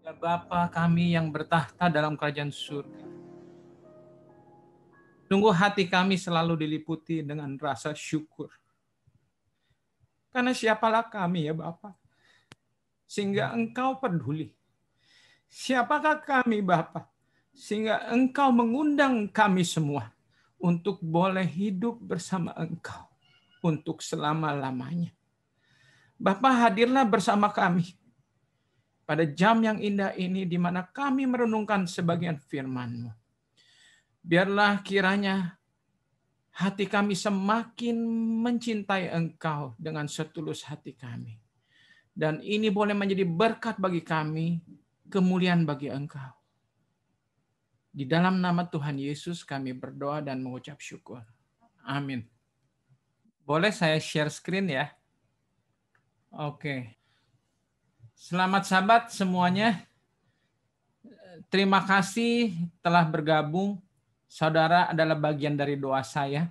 Ya Bapa kami yang bertahta dalam kerajaan surga. Tunggu hati kami selalu diliputi dengan rasa syukur. Karena siapalah kami ya Bapa, sehingga Engkau peduli. Siapakah kami Bapa, sehingga Engkau mengundang kami semua untuk boleh hidup bersama Engkau untuk selama-lamanya. Bapa, hadirlah bersama kami pada jam yang indah ini di mana kami merenungkan sebagian firman-Mu. Biarlah kiranya hati kami semakin mencintai Engkau dengan setulus hati kami. Dan ini boleh menjadi berkat bagi kami, kemuliaan bagi Engkau. Di dalam nama Tuhan Yesus kami berdoa dan mengucap syukur. Amin. Boleh saya share screen ya? Oke. Selamat sahabat semuanya. Terima kasih telah bergabung. Saudara adalah bagian dari doa saya.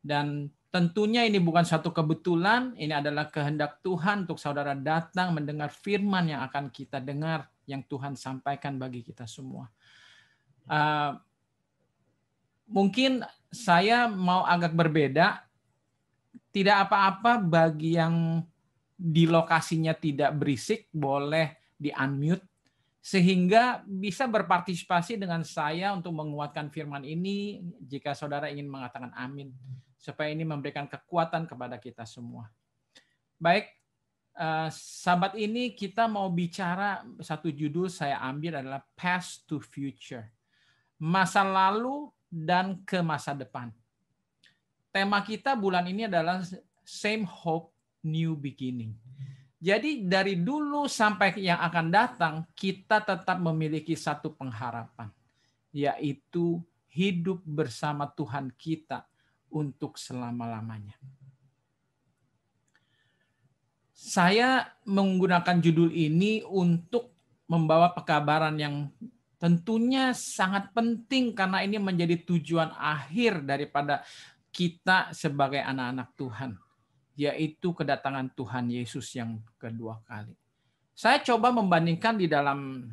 Dan tentunya ini bukan satu kebetulan, ini adalah kehendak Tuhan untuk saudara datang mendengar firman yang akan kita dengar, yang Tuhan sampaikan bagi kita semua. Mungkin saya mau agak berbeda, tidak apa-apa bagi yang di lokasinya tidak berisik, boleh di-unmute, sehingga bisa berpartisipasi dengan saya untuk menguatkan firman ini jika saudara ingin mengatakan amin, supaya ini memberikan kekuatan kepada kita semua. Baik, sahabat, ini kita mau bicara, satu judul saya ambil adalah Past to Future, masa lalu dan ke masa depan. Tema kita bulan ini adalah Same Hope, New Beginning. Jadi dari dulu sampai yang akan datang, kita tetap memiliki satu pengharapan, yaitu hidup bersama Tuhan kita untuk selama-lamanya. Saya menggunakan judul ini untuk membawa pekabaran yang tentunya sangat penting karena ini menjadi tujuan akhir daripada kita sebagai anak-anak Tuhan, yaitu kedatangan Tuhan Yesus yang kedua kali. Saya coba membandingkan di dalam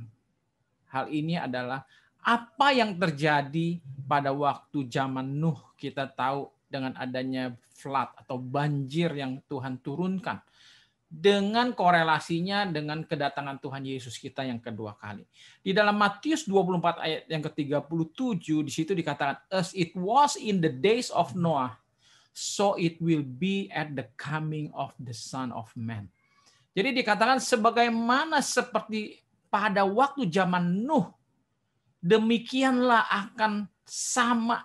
hal ini adalah apa yang terjadi pada waktu zaman Nuh. Kita tahu dengan adanya flood atau banjir yang Tuhan turunkan, dengan korelasinya dengan kedatangan Tuhan Yesus kita yang kedua kali. Di dalam Matius 24 ayat yang ke-37, di situ dikatakan, as it was in the days of Noah, so it will be at the coming of the Son of Man. Jadi dikatakan sebagaimana seperti pada waktu zaman Nuh, demikianlah akan sama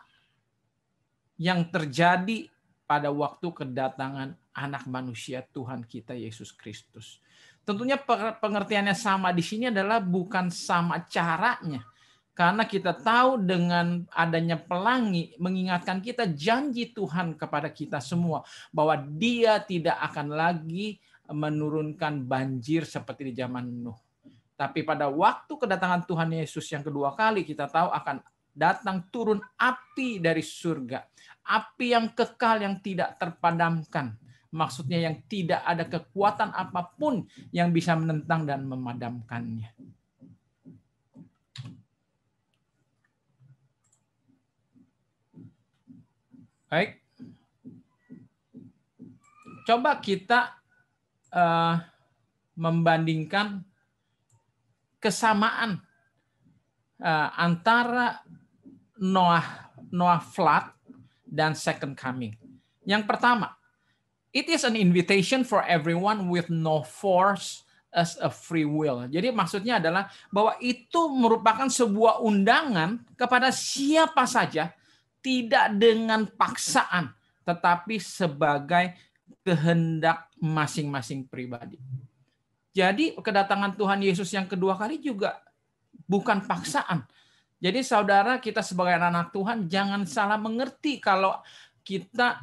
yang terjadi pada waktu kedatangan anak manusia Tuhan kita Yesus Kristus. Tentunya pengertiannya sama di sini adalah bukan sama caranya. Karena kita tahu dengan adanya pelangi mengingatkan kita janji Tuhan kepada kita semua bahwa Dia tidak akan lagi menurunkan banjir seperti di zaman Nuh. Tapi pada waktu kedatangan Tuhan Yesus yang kedua kali kita tahu akan datang turun api dari surga. Api yang kekal yang tidak terpadamkan. Maksudnya yang tidak ada kekuatan apapun yang bisa menentang dan memadamkannya. Baik. Coba kita membandingkan kesamaan antara Noah flood dan second coming. Yang pertama, it is an invitation for everyone with no force as a free will. Jadi maksudnya adalah bahwa itu merupakan sebuah undangan kepada siapa saja, tidak dengan paksaan, tetapi sebagai kehendak masing-masing pribadi. Jadi kedatangan Tuhan Yesus yang kedua kali juga bukan paksaan. Jadi saudara, kita sebagai anak Tuhan jangan salah mengerti kalau kita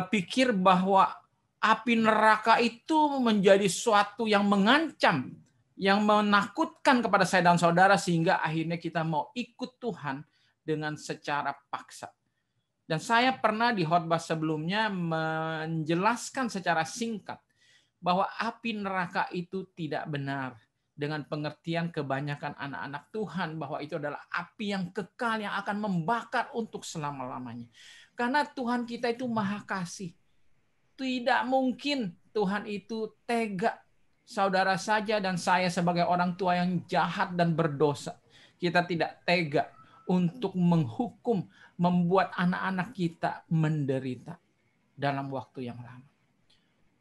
pikir bahwa api neraka itu menjadi suatu yang mengancam, yang menakutkan kepada saya dan saudara sehingga akhirnya kita mau ikut Tuhan dengan secara paksa. Dan saya pernah di khotbah sebelumnya menjelaskan secara singkat bahwa api neraka itu tidak benar. dengan pengertian kebanyakan anak-anak Tuhan bahwa itu adalah api yang kekal yang akan membakar untuk selama-lamanya. Karena Tuhan kita itu maha kasih. Tidak mungkin Tuhan itu tega. Saudara saja dan saya sebagai orang tua yang jahat dan berdosa, kita tidak tega untuk menghukum, membuat anak-anak kita menderita dalam waktu yang lama.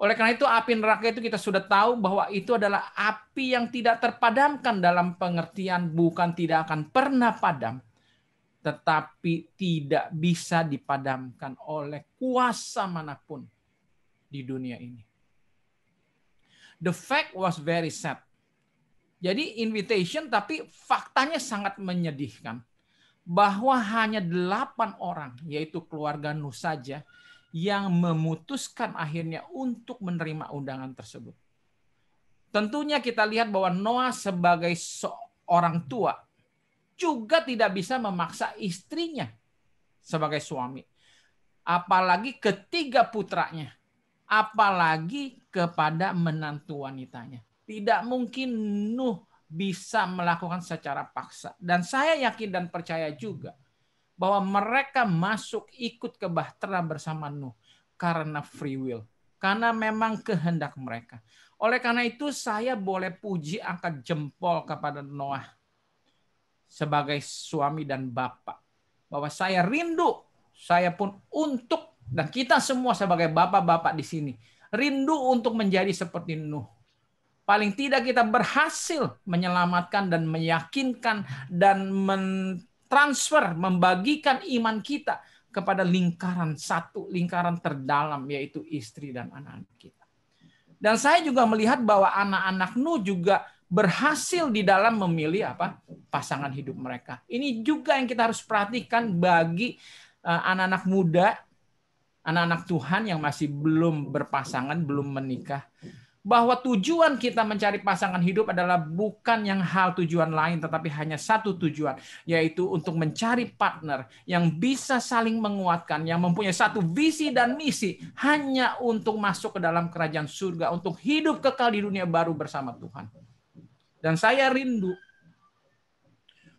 Oleh karena itu api neraka itu kita sudah tahu bahwa itu adalah api yang tidak terpadamkan, dalam pengertian bukan tidak akan pernah padam, tetapi tidak bisa dipadamkan oleh kuasa manapun di dunia ini. The fact was very sad. Jadi invitation, tapi faktanya sangat menyedihkan. Bahwa hanya 8 orang, yaitu keluarga Nuh saja, yang memutuskan akhirnya untuk menerima undangan tersebut. Tentunya kita lihat bahwa Noah sebagai seorang tua juga tidak bisa memaksa istrinya sebagai suami. Apalagi ketiga putranya. Apalagi kepada menantu wanitanya. Tidak mungkin Nuh bisa melakukan secara paksa. Dan saya yakin dan percaya juga bahwa mereka masuk ikut ke bahtera bersama Nuh karena free will. Karena memang kehendak mereka. Oleh karena itu saya boleh puji angkat jempol kepada Noah sebagai suami dan bapak. Bahwa saya rindu, saya pun untuk, dan kita semua sebagai bapak-bapak di sini, rindu untuk menjadi seperti Nuh. Paling tidak kita berhasil menyelamatkan dan meyakinkan dan transfer, membagikan iman kita kepada lingkaran satu, lingkaran terdalam, yaitu istri dan anak-anak kita. Dan saya juga melihat bahwa anak-anak Nuh juga berhasil di dalam memilih pasangan hidup mereka. Ini juga yang kita harus perhatikan bagi anak-anak muda, anak-anak Tuhan yang masih belum berpasangan, belum menikah. Bahwa tujuan kita mencari pasangan hidup adalah bukan yang hal tujuan lain, tetapi hanya satu tujuan, yaitu untuk mencari partner yang bisa saling menguatkan, yang mempunyai satu visi dan misi, hanya untuk masuk ke dalam kerajaan surga, untuk hidup kekal di dunia baru bersama Tuhan. Dan saya rindu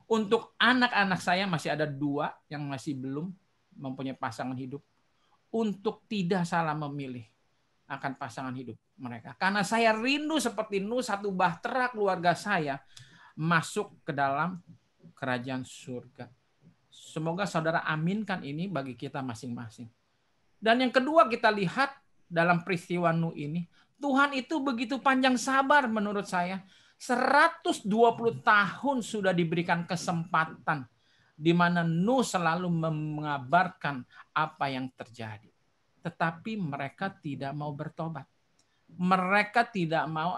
untuk anak-anak saya, masih ada 2 yang masih belum mempunyai pasangan hidup, untuk tidak salah memilih akan pasangan hidup mereka. Karena saya rindu seperti Nuh, satu bahtera keluarga saya masuk ke dalam kerajaan surga. Semoga saudara aminkan ini bagi kita masing-masing. Dan yang kedua kita lihat dalam peristiwa Nuh ini, Tuhan itu begitu panjang sabar menurut saya. 120 tahun sudah diberikan kesempatan di mana Nuh selalu mengabarkan apa yang terjadi. Tetapi mereka tidak mau bertobat. Mereka tidak mau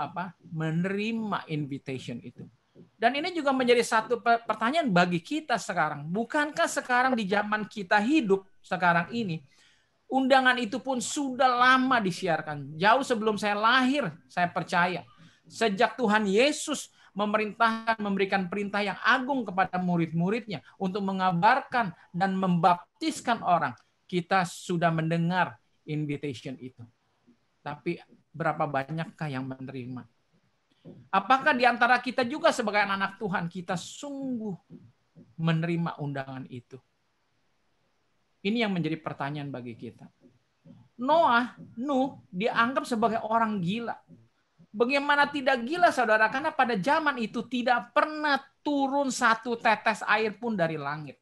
menerima invitation itu. Dan ini juga menjadi satu pertanyaan bagi kita sekarang. Bukankah sekarang di zaman kita hidup sekarang ini, undangan itu pun sudah lama disiarkan. Jauh sebelum saya lahir, saya percaya. Sejak Tuhan Yesus memerintahkan, memberikan perintah yang agung kepada murid-muridnya untuk mengabarkan dan membaptiskan orang, kita sudah mendengar invitation itu. Tapi berapa banyakkah yang menerima? Apakah di antara kita juga sebagai anak Tuhan, kita sungguh menerima undangan itu? Ini yang menjadi pertanyaan bagi kita. Nuh dianggap sebagai orang gila. Bagaimana tidak gila, saudara? Karena pada zaman itu tidak pernah turun satu tetes air pun dari langit.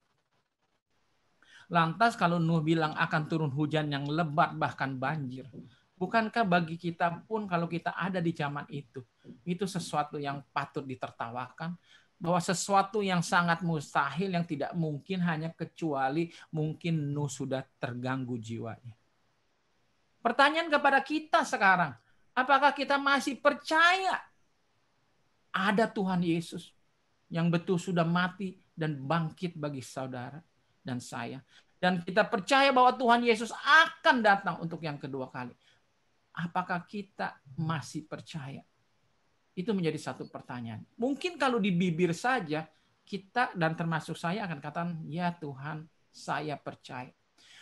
Lantas kalau Nuh bilang akan turun hujan yang lebat bahkan banjir, bukankah bagi kita pun kalau kita ada di zaman itu sesuatu yang patut ditertawakan? Bahwa sesuatu yang sangat mustahil, yang tidak mungkin, hanya kecuali mungkin Nuh sudah terganggu jiwanya. Pertanyaan kepada kita sekarang, apakah kita masih percaya ada Tuhan Yesus yang betul sudah mati dan bangkit bagi saudara dan saya? Dan kita percaya bahwa Tuhan Yesus akan datang untuk yang kedua kali. Apakah kita masih percaya? Itu menjadi satu pertanyaan. Mungkin kalau di bibir saja, kita dan termasuk saya akan katakan, ya Tuhan, saya percaya.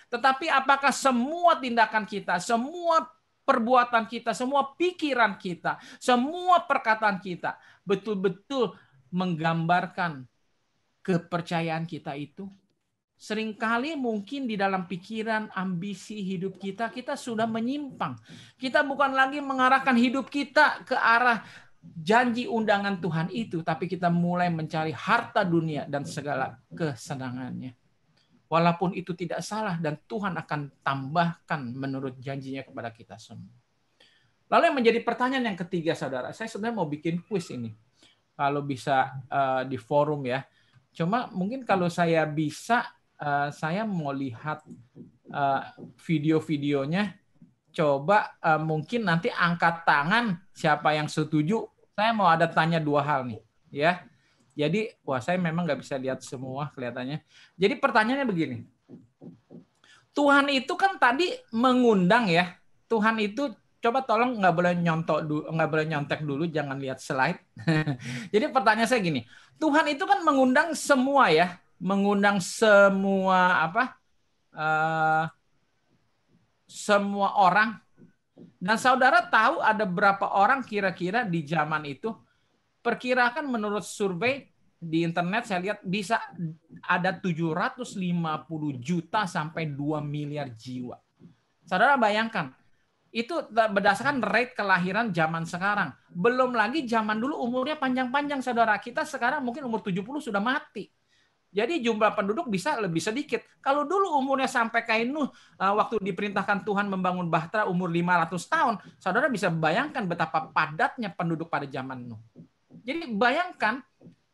Tetapi apakah semua tindakan kita, semua perbuatan kita, semua pikiran kita, semua perkataan kita betul-betul menggambarkan kepercayaan kita itu? Seringkali mungkin di dalam pikiran, ambisi hidup kita, kita sudah menyimpang. Kita bukan lagi mengarahkan hidup kita ke arah janji undangan Tuhan itu, tapi kita mulai mencari harta dunia dan segala kesenangannya. Walaupun itu tidak salah dan Tuhan akan tambahkan menurut janjinya kepada kita semua. Lalu yang menjadi pertanyaan yang ketiga, saudara, saya sebenarnya mau bikin kuis ini. Kalau bisa di forum ya. Cuma mungkin kalau saya bisa, saya mau lihat video-videonya. Coba mungkin nanti angkat tangan siapa yang setuju. Saya mau ada tanya 2 hal nih, ya. Jadi, saya memang nggak bisa lihat semua kelihatannya. Jadi pertanyaannya begini. Tuhan itu kan tadi mengundang ya. Tuhan itu coba tolong nggak boleh nyontek dulu, jangan lihat slide. Jadi pertanyaan saya gini. Tuhan itu kan mengundang semua ya, mengundang semua semua orang. Dan saudara tahu ada berapa orang kira-kira di zaman itu? Perkirakan menurut survei di internet saya lihat bisa ada 750 juta sampai 2 miliar jiwa. Saudara bayangkan, itu berdasarkan rate kelahiran zaman sekarang. Belum lagi zaman dulu umurnya panjang-panjang, saudara. Kita sekarang mungkin umur 70 sudah mati. Jadi jumlah penduduk bisa lebih sedikit. Kalau dulu umurnya sampai kayak Nuh, waktu diperintahkan Tuhan membangun Bahtera umur 500 tahun, saudara bisa bayangkan betapa padatnya penduduk pada zaman Nuh. Jadi bayangkan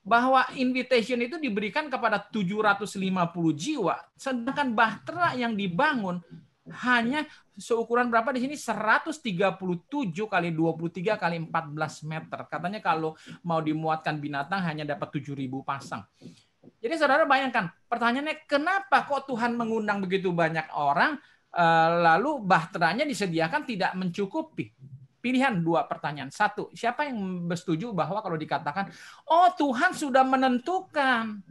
bahwa invitation itu diberikan kepada 750 jiwa, sedangkan Bahtera yang dibangun hanya seukuran berapa di sini? 137 kali 23 kali 14 meter. Katanya kalau mau dimuatkan binatang hanya dapat 7.000 pasang. Jadi saudara bayangkan, pertanyaannya kenapa kok Tuhan mengundang begitu banyak orang, lalu bahteranya disediakan tidak mencukupi? Pilihan 2 pertanyaan. 1, siapa yang bersetuju bahwa kalau dikatakan, oh Tuhan sudah menentukan.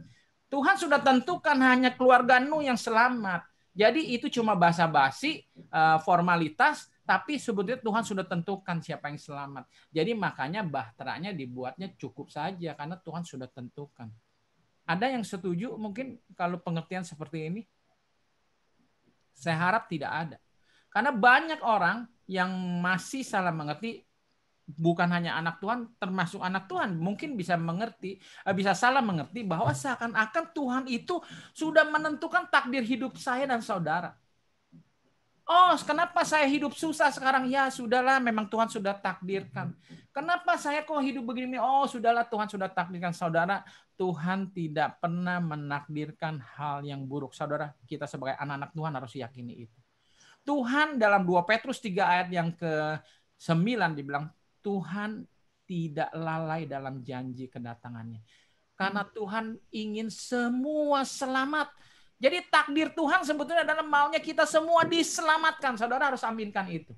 Tuhan sudah tentukan hanya keluarga Nuh yang selamat. Jadi itu cuma basa-basi, formalitas, tapi sebetulnya Tuhan sudah tentukan siapa yang selamat. Jadi makanya bahteranya dibuatnya cukup saja, karena Tuhan sudah tentukan. Ada yang setuju mungkin kalau pengertian seperti ini? Saya harap tidak ada. Karena banyak orang yang masih salah mengerti, bukan hanya anak Tuhan, termasuk anak Tuhan mungkin bisa salah mengerti bahwa seakan-akan Tuhan itu sudah menentukan takdir hidup saya dan saudara. Oh, kenapa saya hidup susah sekarang? Ya, sudahlah, memang Tuhan sudah takdirkan. Kenapa saya kok hidup begini? Oh, sudahlah, Tuhan sudah takdirkan. Saudara, Tuhan tidak pernah menakdirkan hal yang buruk. Saudara, kita sebagai anak-anak Tuhan harus yakini itu. Tuhan dalam 2 Petrus 3 ayat yang ke-9 dibilang, Tuhan tidak lalai dalam janji kedatangannya. Karena Tuhan ingin semua selamat. Jadi takdir Tuhan sebetulnya adalah maunya kita semua diselamatkan. Saudara harus aminkan itu.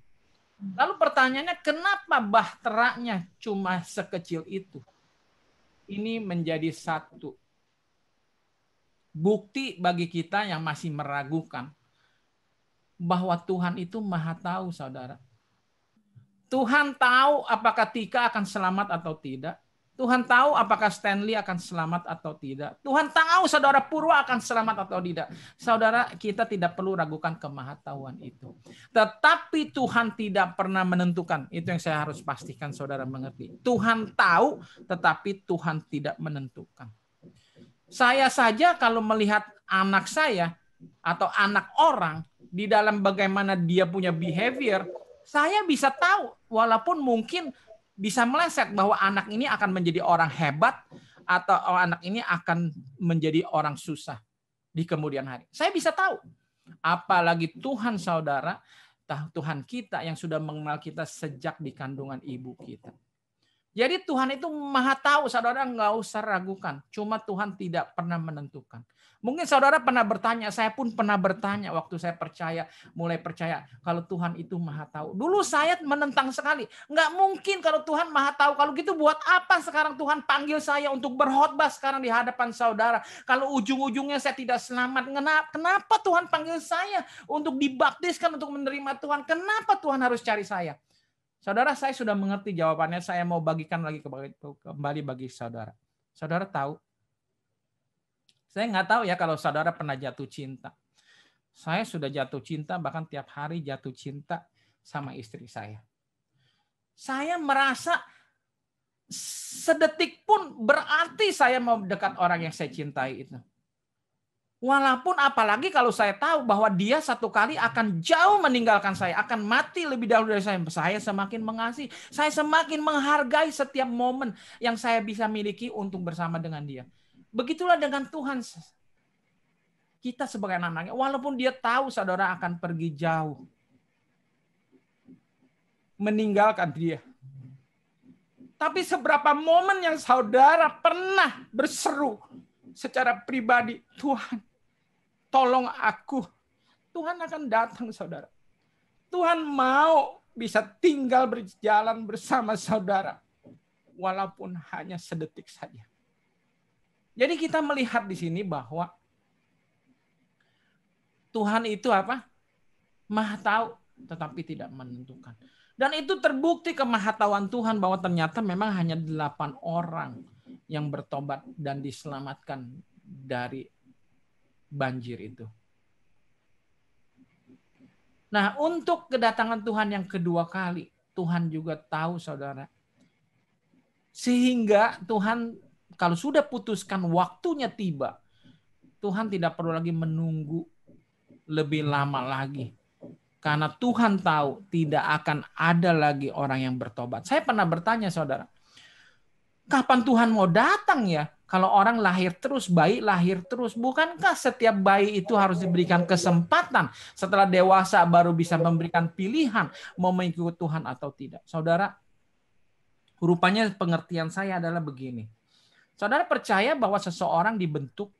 Lalu pertanyaannya, kenapa bahteranya cuma sekecil itu? Ini menjadi satu bukti bagi kita yang masih meragukan bahwa Tuhan itu maha tahu, saudara. Tuhan tahu apakah Tika akan selamat atau tidak. Tuhan tahu apakah Stanley akan selamat atau tidak. Tuhan tahu saudara Purwa akan selamat atau tidak. Saudara, kita tidak perlu ragukan kemahatauan itu. Tetapi Tuhan tidak pernah menentukan. Itu yang saya harus pastikan saudara mengerti. Tuhan tahu, tetapi Tuhan tidak menentukan. Saya saja kalau melihat anak saya atau anak orang di dalam bagaimana dia punya behavior, saya bisa tahu walaupun mungkin bisa meleset bahwa anak ini akan menjadi orang hebat atau anak ini akan menjadi orang susah di kemudian hari. Saya bisa tahu. Apalagi Tuhan saudara, Tuhan kita yang sudah mengenal kita sejak di kandungan ibu kita. Jadi Tuhan itu maha tahu, saudara nggak usah ragukan. Cuma Tuhan tidak pernah menentukan. Mungkin saudara pernah bertanya, saya pun pernah bertanya waktu saya mulai percaya kalau Tuhan itu maha tahu. Dulu saya menentang sekali. Nggak mungkin kalau Tuhan maha tahu. Kalau gitu buat apa sekarang Tuhan panggil saya untuk berkhotbah sekarang di hadapan saudara. Kalau ujung-ujungnya saya tidak selamat. Kenapa Tuhan panggil saya untuk dibaptiskan, untuk menerima Tuhan? Kenapa Tuhan harus cari saya? Saudara, saya sudah mengerti jawabannya. Saya mau bagikan lagi kembali bagi saudara. Saudara tahu, saya nggak tahu ya kalau saudara pernah jatuh cinta. Saya sudah jatuh cinta, bahkan tiap hari jatuh cinta sama istri saya. Saya merasa sedetik pun berarti saya mau dekat orang yang saya cintai itu. Walaupun apalagi kalau saya tahu bahwa dia satu kali akan jauh meninggalkan saya, akan mati lebih dahulu dari saya semakin mengasihi, saya semakin menghargai setiap momen yang saya bisa miliki untuk bersama dengan dia. Begitulah dengan Tuhan. Kita sebagai anak-anaknya, walaupun dia tahu saudara akan pergi jauh, meninggalkan dia. Tapi seberapa momen yang saudara pernah berseru secara pribadi, Tuhan, tolong aku. Tuhan akan datang, saudara. Tuhan mau bisa tinggal berjalan bersama saudara. Walaupun hanya sedetik saja. Jadi kita melihat di sini bahwa Tuhan itu apa? Maha tahu, tetapi tidak menentukan. Dan itu terbukti kemahatauan Tuhan bahwa ternyata memang hanya 8 orang yang bertobat dan diselamatkan dari banjir itu. Nah, untuk kedatangan Tuhan yang kedua kali, Tuhan juga tahu, saudara. Sehingga Tuhan kalau sudah putuskan waktunya tiba, Tuhan tidak perlu lagi menunggu lebih lama lagi. Karena Tuhan tahu tidak akan ada lagi orang yang bertobat. Saya pernah bertanya, saudara, kapan Tuhan mau datang ya? Kalau orang lahir terus, bayi lahir terus, bukankah setiap bayi itu harus diberikan kesempatan setelah dewasa baru bisa memberikan pilihan mau mengikuti Tuhan atau tidak? Saudara, rupanya pengertian saya adalah begini. Saudara percaya bahwa seseorang dibentuk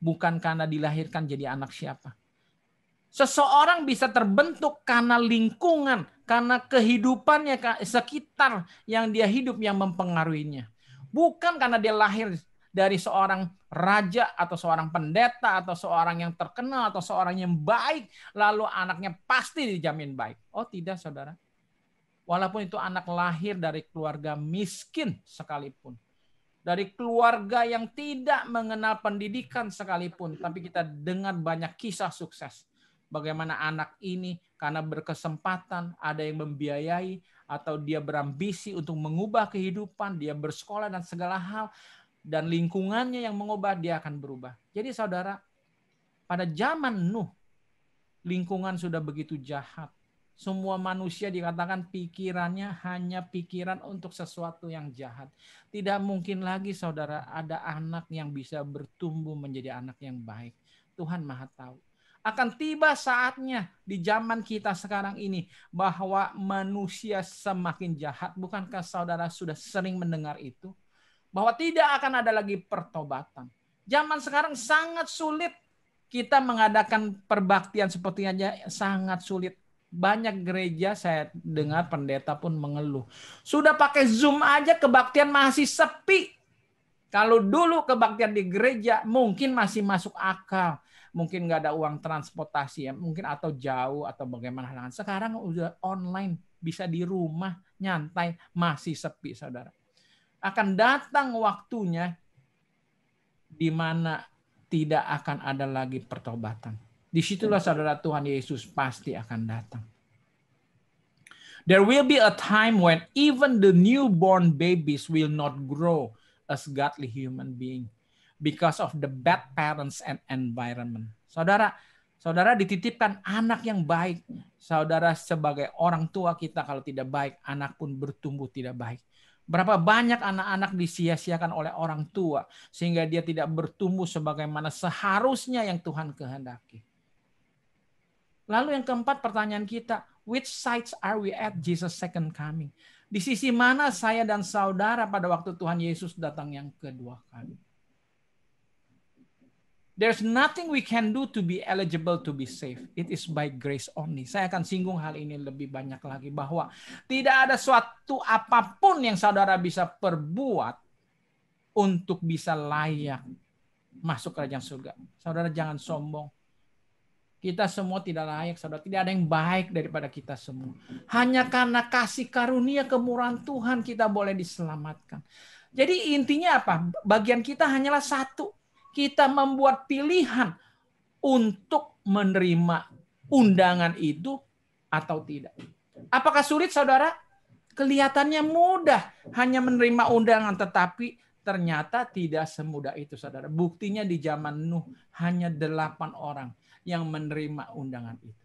bukan karena dilahirkan jadi anak siapa. Seseorang bisa terbentuk karena lingkungan, karena kehidupannya sekitar yang dia hidup yang mempengaruhinya. Bukan karena dia lahir dari seorang raja atau seorang pendeta atau seorang yang terkenal atau seorang yang baik, lalu anaknya pasti dijamin baik. Oh tidak, saudara. Walaupun itu anak lahir dari keluarga miskin sekalipun. Dari keluarga yang tidak mengenal pendidikan sekalipun. Tapi kita dengar banyak kisah sukses. Bagaimana anak ini karena berkesempatan, ada yang membiayai, atau dia berambisi untuk mengubah kehidupan, dia bersekolah dan segala hal, dan lingkungannya yang mengubah, dia akan berubah. Jadi saudara, pada zaman Nuh, lingkungan sudah begitu jahat. Semua manusia dikatakan pikirannya hanya pikiran untuk sesuatu yang jahat. Tidak mungkin lagi, saudara, ada anak yang bisa bertumbuh menjadi anak yang baik. Tuhan Maha tahu. Akan tiba saatnya di zaman kita sekarang ini bahwa manusia semakin jahat. Bukankah saudara sudah sering mendengar itu? Bahwa tidak akan ada lagi pertobatan. Zaman sekarang sangat sulit kita mengadakan perbaktian seperti aja, sangat sulit. Banyak gereja saya dengar pendeta pun mengeluh. Sudah pakai Zoom aja kebaktian masih sepi. Kalau dulu kebaktian di gereja mungkin masih masuk akal. Mungkin nggak ada uang transportasi ya, mungkin atau jauh atau bagaimana. Sekarang udah online, bisa di rumah, nyantai, masih sepi, saudara. Akan datang waktunya di mana tidak akan ada lagi pertobatan. Disitulah saudara Tuhan Yesus pasti akan datang. There will be a time when even the newborn babies will not grow as godly human being because of the bad parents and environment. Saudara dititipkan anak yang baik. Saudara sebagai orang tua kita kalau tidak baik, anak pun bertumbuh tidak baik. Berapa banyak anak-anak disia-siakan oleh orang tua sehingga dia tidak bertumbuh sebagaimana seharusnya yang Tuhan kehendaki. Lalu yang keempat pertanyaan kita, which sides are we at Jesus second coming? Di sisi mana saya dan saudara pada waktu Tuhan Yesus datang yang kedua kali? There's nothing we can do to be eligible to be saved. It is by grace only. Saya akan singgung hal ini lebih banyak lagi, bahwa tidak ada suatu apapun yang saudara bisa perbuat untuk bisa layak masuk kerajaan surga. Saudara jangan sombong. Kita semua tidak layak, saudara. Tidak ada yang baik daripada kita semua. Hanya karena kasih karunia kemurahan Tuhan kita boleh diselamatkan. Jadi intinya apa? Bagian kita hanyalah satu. Kita membuat pilihan untuk menerima undangan itu atau tidak. Apakah sulit, saudara? Kelihatannya mudah, hanya menerima undangan, tetapi ternyata tidak semudah itu, saudara. Buktinya di zaman Nuh hanya 8 orang yang menerima undangan itu.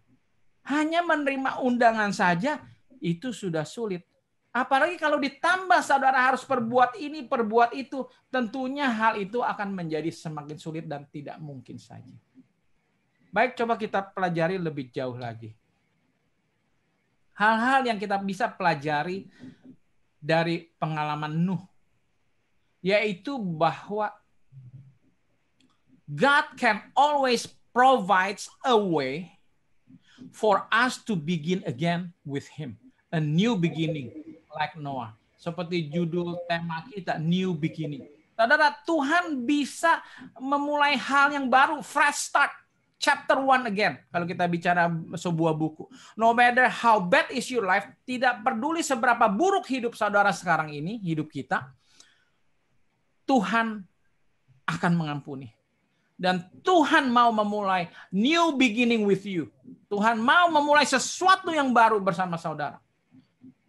Hanya menerima undangan saja itu sudah sulit. Apalagi kalau ditambah saudara harus perbuat ini, perbuat itu, tentunya hal itu akan menjadi semakin sulit dan tidak mungkin saja. Baik, coba kita pelajari lebih jauh lagi. Hal-hal yang kita bisa pelajari dari pengalaman Nuh, yaitu bahwa God can always provides a way for us to begin again with Him. A new beginning. Like Noah. Seperti judul tema kita, New Beginning. Saudara, Tuhan bisa memulai hal yang baru, fresh start. Chapter 1 again. Kalau kita bicara sebuah buku. No matter how bad is your life, tidak peduli seberapa buruk hidup saudara sekarang ini, hidup kita, Tuhan akan mengampuni. Dan Tuhan mau memulai new beginning with you. Tuhan mau memulai sesuatu yang baru bersama saudara.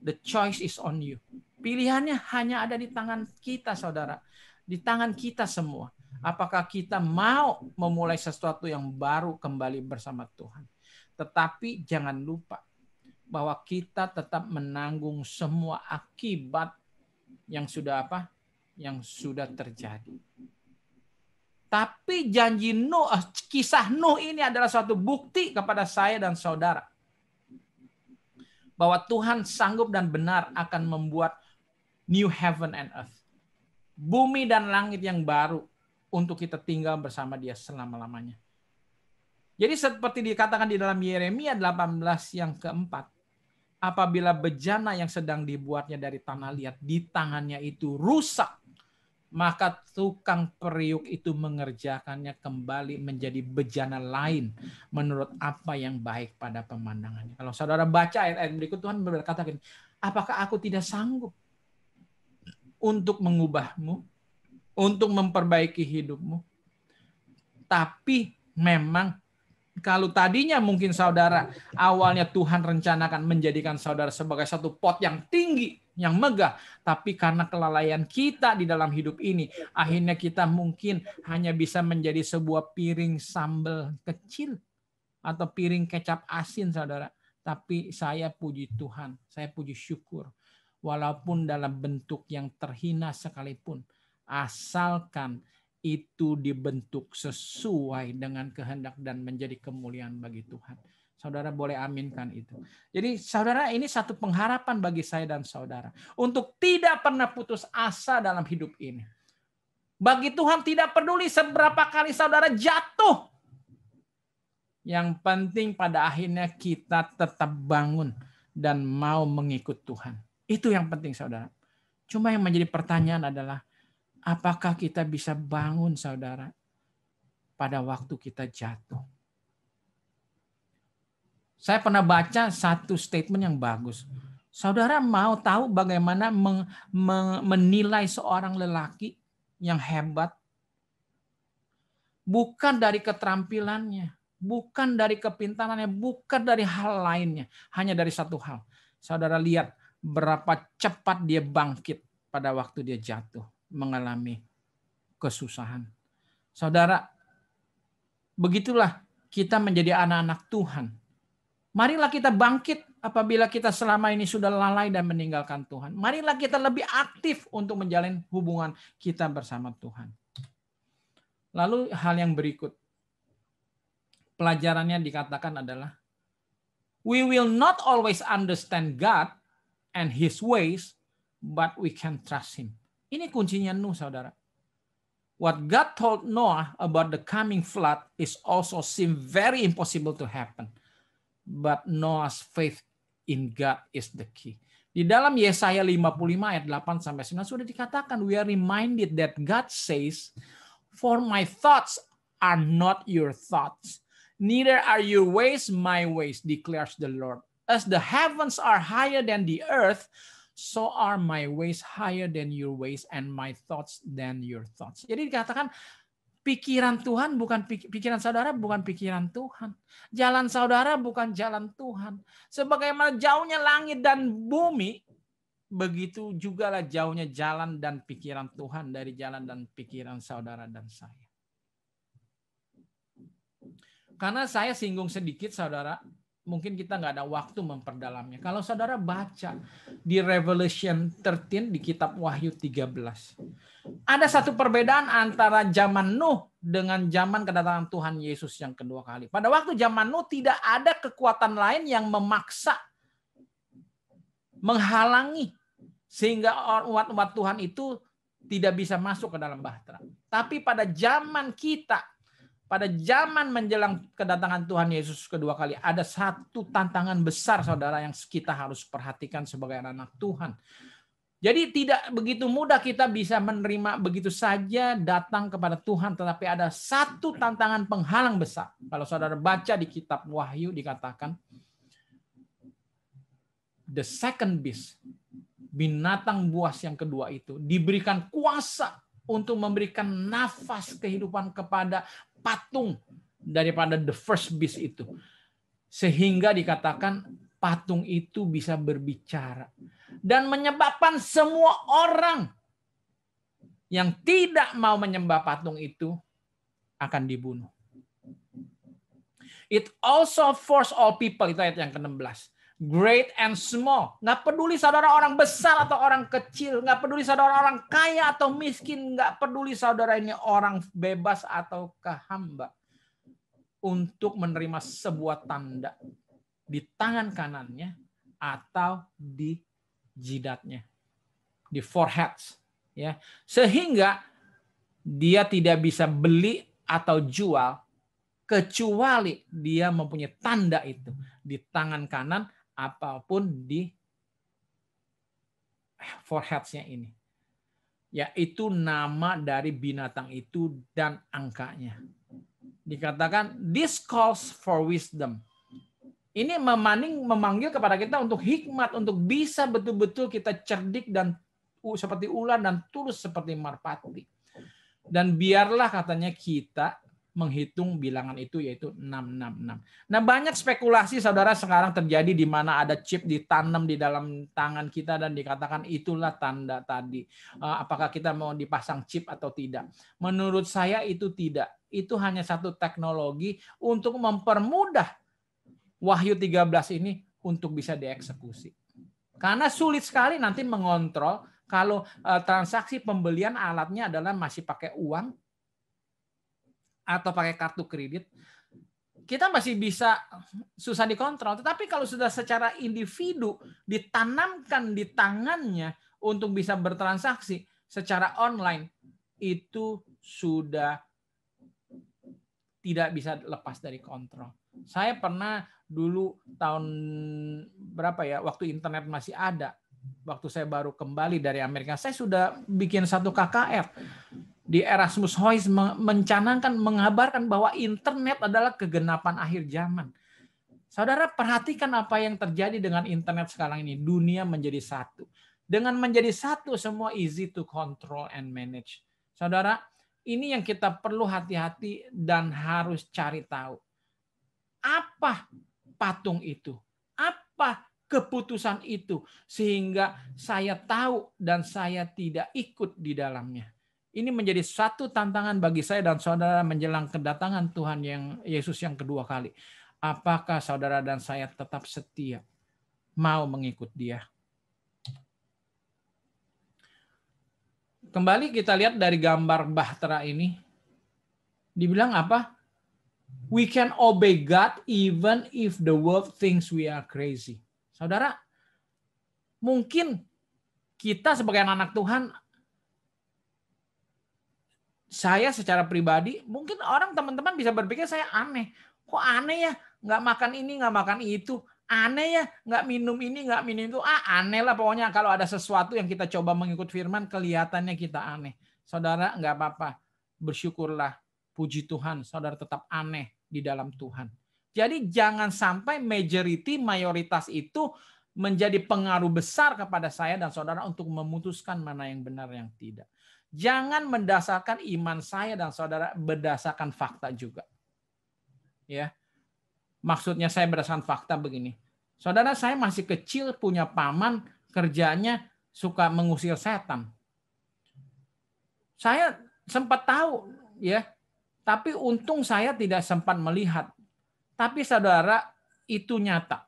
The choice is on you. Pilihannya hanya ada di tangan kita, saudara. Di tangan kita semua. Apakah kita mau memulai sesuatu yang baru kembali bersama Tuhan. Tetapi jangan lupa bahwa kita tetap menanggung semua akibat yang sudah apa? Yang sudah terjadi. Tapi janji Nuh, kisah Nuh ini adalah suatu bukti kepada saya dan saudara. Bahwa Tuhan sanggup dan benar akan membuat new heaven and earth. Bumi dan langit yang baru untuk kita tinggal bersama Dia selama-lamanya. Jadi seperti dikatakan di dalam Yeremia 18 yang keempat. Apabila bejana yang sedang dibuatnya dari tanah liat di tangannya itu rusak, maka tukang periuk itu mengerjakannya kembali menjadi bejana lain menurut apa yang baik pada pemandangannya. Kalau saudara baca ayat-ayat berikut, Tuhan berkata, apakah aku tidak sanggup untuk mengubahmu, untuk memperbaiki hidupmu? Tapi memang kalau tadinya mungkin saudara awalnya Tuhan rencanakan menjadikan saudara sebagai satu pot yang tinggi, yang megah. Tapi karena kelalaian kita di dalam hidup ini, akhirnya kita mungkin hanya bisa menjadi sebuah piring sambal kecil atau piring kecap asin, saudara. Tapi saya puji Tuhan, saya puji syukur. Walaupun dalam bentuk yang terhina sekalipun, asalkan itu dibentuk sesuai dengan kehendak dan menjadi kemuliaan bagi Tuhan. Saudara boleh aminkan itu. Jadi saudara, ini satu pengharapan bagi saya dan saudara. Untuk tidak pernah putus asa dalam hidup ini. Bagi Tuhan tidak peduli seberapa kali saudara jatuh. Yang penting pada akhirnya kita tetap bangun dan mau mengikut Tuhan. Itu yang penting, saudara. Cuma yang menjadi pertanyaan adalah, apakah kita bisa bangun, saudara, pada waktu kita jatuh? Saya pernah baca satu statement yang bagus. Saudara mau tahu bagaimana menilai seorang lelaki yang hebat? Bukan dari keterampilannya, bukan dari kepintarannya, bukan dari hal lainnya. Hanya dari satu hal. Saudara lihat berapa cepat dia bangkit pada waktu dia jatuh, mengalami kesusahan. Saudara, begitulah kita menjadi anak-anak Tuhan. Marilah kita bangkit apabila kita selama ini sudah lalai dan meninggalkan Tuhan. Marilah kita lebih aktif untuk menjalin hubungan kita bersama Tuhan. Lalu hal yang berikut. Pelajarannya dikatakan adalah, we will not always understand God and his ways, but we can trust him. Ini kuncinya Nuh, saudara. What God told Noah about the coming flood is also seem very impossible to happen. But Noah's faith in God is the key. Di dalam Yesaya 55 ayat 8 sampai 9 sudah dikatakan, we are reminded that God says, for my thoughts are not your thoughts, neither are your ways my ways, declares the Lord. As the heavens are higher than the earth, so are my ways higher than your ways, and my thoughts than your thoughts. Jadi dikatakan pikiran Tuhan bukan pikiran saudara, bukan pikiran Tuhan. Jalan saudara bukan jalan Tuhan. Sebagaimana jauhnya langit dan bumi, begitu jugalah jauhnya jalan dan pikiran Tuhan dari jalan dan pikiran saudara dan saya. Karena saya singgung sedikit, saudara, mungkin kita nggak ada waktu memperdalamnya. Kalau saudara baca di Revelation 13 di kitab Wahyu 13. Ada satu perbedaan antara zaman Nuh dengan zaman kedatangan Tuhan Yesus yang kedua kali. Pada waktu zaman Nuh tidak ada kekuatan lain yang memaksa, menghalangi, sehingga umat-umat Tuhan itu tidak bisa masuk ke dalam bahtera. Tapi pada zaman kita, pada zaman menjelang kedatangan Tuhan Yesus kedua kali, ada satu tantangan besar, saudara, yang kita harus perhatikan sebagai anak Tuhan. Jadi tidak begitu mudah kita bisa menerima begitu saja datang kepada Tuhan, tetapi ada satu tantangan penghalang besar. Kalau saudara baca di kitab Wahyu dikatakan, the second beast, binatang buas yang kedua itu, diberikan kuasa untuk memberikan nafas kehidupan kepada patung daripada the first beast itu. Sehingga dikatakan patung itu bisa berbicara. Dan menyebabkan semua orang yang tidak mau menyembah patung itu akan dibunuh. It also force all people, itu ayat yang ke-16. Great and small. Nggak peduli saudara orang besar atau orang kecil. Nggak peduli saudara orang kaya atau miskin. Nggak peduli saudara ini orang bebas atau hamba. Untuk menerima sebuah tanda di tangan kanannya atau di jidatnya, di foreheads, ya, sehingga dia tidak bisa beli atau jual kecuali dia mempunyai tanda itu di tangan kanan apapun di foreheads-nya ini, yaitu nama dari binatang itu dan angkanya. Dikatakan this calls for wisdom. Ini memanggil kepada kita untuk hikmat, untuk bisa betul-betul kita cerdik dan seperti ular dan tulus seperti merpati. Dan biarlah katanya kita menghitung bilangan itu, yaitu 666. Nah, banyak spekulasi saudara sekarang terjadi di mana ada chip ditanam di dalam tangan kita dan dikatakan itulah tanda tadi. Apakah kita mau dipasang chip atau tidak? Menurut saya itu tidak. Itu hanya satu teknologi untuk mempermudah Wahyu 13 ini untuk bisa dieksekusi. Karena sulit sekali nanti mengontrol kalau transaksi pembelian alatnya adalah masih pakai uang atau pakai kartu kredit. Kita masih bisa susah dikontrol. Tetapi kalau sudah secara individu ditanamkan di tangannya untuk bisa bertransaksi secara online, itu sudah tidak bisa lepas dari kontrol. Saya pernah dulu tahun berapa ya, waktu internet masih ada, waktu saya baru kembali dari Amerika, saya sudah bikin satu KKR di Erasmus Hoyes mencanangkan, mengabarkan bahwa internet adalah kegenapan akhir zaman. Saudara perhatikan apa yang terjadi dengan internet sekarang ini. Dunia menjadi satu. Dengan menjadi satu semua easy to control and manage. Saudara, ini yang kita perlu hati-hati dan harus cari tahu. Apa patung itu? Apa keputusan itu? Sehingga saya tahu dan saya tidak ikut di dalamnya. Ini menjadi satu tantangan bagi saya dan saudara menjelang kedatangan Tuhan yang Yesus yang kedua kali. Apakah saudara dan saya tetap setia mau mengikut Dia? Kembali kita lihat dari gambar bahtera ini. Dibilang apa? We can obey God even if the world thinks we are crazy. Saudara, Mungkin kita sebagai anak Tuhan, saya secara pribadi, mungkin orang teman-teman bisa berpikir saya aneh. Kok aneh ya? Nggak makan ini, nggak makan itu. Aneh ya? Nggak minum ini, nggak minum itu. Aneh lah pokoknya kalau ada sesuatu yang kita coba mengikut firman, kelihatannya kita aneh. Saudara, nggak apa-apa. Bersyukurlah. Puji Tuhan, saudara tetap aneh di dalam Tuhan. Jadi jangan sampai mayoritas itu menjadi pengaruh besar kepada saya dan saudara untuk memutuskan mana yang benar yang tidak. Jangan mendasarkan iman saya dan saudara berdasarkan fakta juga. Ya. Maksudnya saya berdasarkan fakta begini. Saudara, saya masih kecil punya paman kerjanya suka mengusir setan. Saya sempat tahu ya, tapi untung saya tidak sempat melihat. Tapi saudara, itu nyata.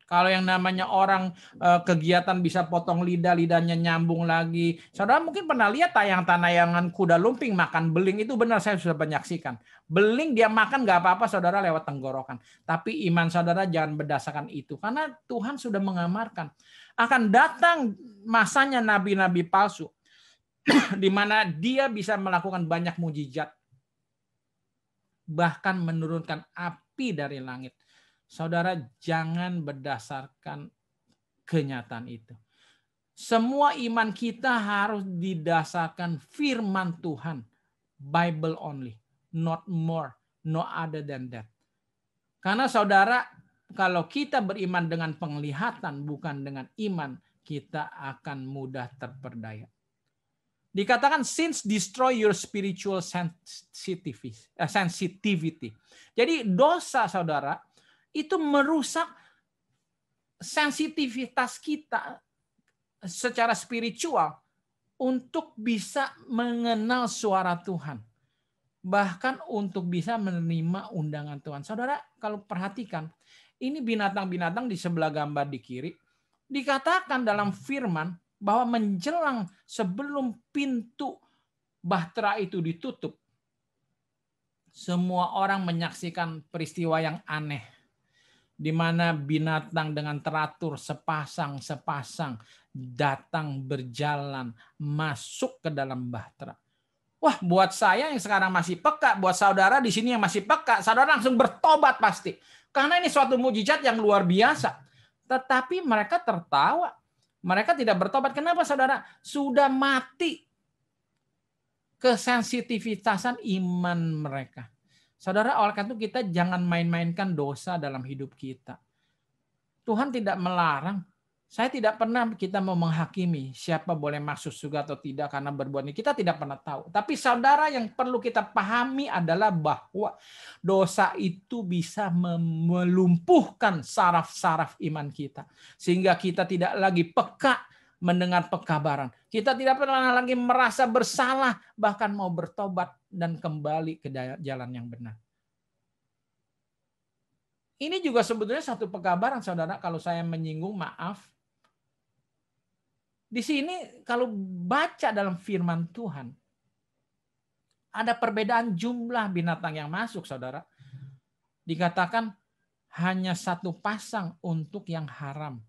Kalau yang namanya orang kegiatan bisa potong lidah, lidahnya nyambung lagi. Saudara mungkin pernah lihat tayangan kuda lumping makan beling. Itu benar, saya sudah menyaksikan. Beling dia makan nggak apa-apa saudara lewat tenggorokan. Tapi iman saudara jangan berdasarkan itu. Karena Tuhan sudah mengamarkan. Akan datang masanya nabi-nabi palsu. Di mana dia bisa melakukan banyak mujizat. Bahkan menurunkan api dari langit. Saudara, jangan berdasarkan kenyataan itu. Semua iman kita harus didasarkan firman Tuhan. Bible only. Not more. No other than that. Karena saudara, kalau kita beriman dengan penglihatan, bukan dengan iman, kita akan mudah terperdaya. Dikatakan sins destroy your spiritual sensitivity. Jadi dosa saudara, itu merusak sensitivitas kita secara spiritual untuk bisa mengenal suara Tuhan. Bahkan untuk bisa menerima undangan Tuhan. Saudara, kalau perhatikan, ini binatang-binatang di sebelah gambar di kiri, dikatakan dalam firman bahwa menjelang sebelum pintu bahtera itu ditutup, semua orang menyaksikan peristiwa yang aneh. Di mana binatang dengan teratur sepasang-sepasang datang berjalan masuk ke dalam bahtera. Wah, buat saya yang sekarang masih peka, buat saudara di sini yang masih peka, saudara langsung bertobat pasti. Karena ini suatu mujizat yang luar biasa. Tetapi mereka tertawa. Mereka tidak bertobat. Kenapa saudara? Sudah mati kesensitivitasan iman mereka. Saudara, oleh karena itu kita jangan main-mainkan dosa dalam hidup kita. Tuhan tidak melarang. Saya tidak pernah kita mau menghakimi siapa boleh masuk surga atau tidak karena berbuat ini. Kita tidak pernah tahu. Tapi saudara, yang perlu kita pahami adalah bahwa dosa itu bisa melumpuhkan saraf-saraf iman kita. Sehingga kita tidak lagi peka mendengar pekabaran. Kita tidak pernah lagi merasa bersalah, bahkan mau bertobat dan kembali ke jalan yang benar. Ini juga sebetulnya satu pekabaran, saudara. Kalau saya menyinggung, maaf. Di sini kalau baca dalam firman Tuhan, ada perbedaan jumlah binatang yang masuk, saudara. Dikatakan hanya 1 pasang untuk yang haram.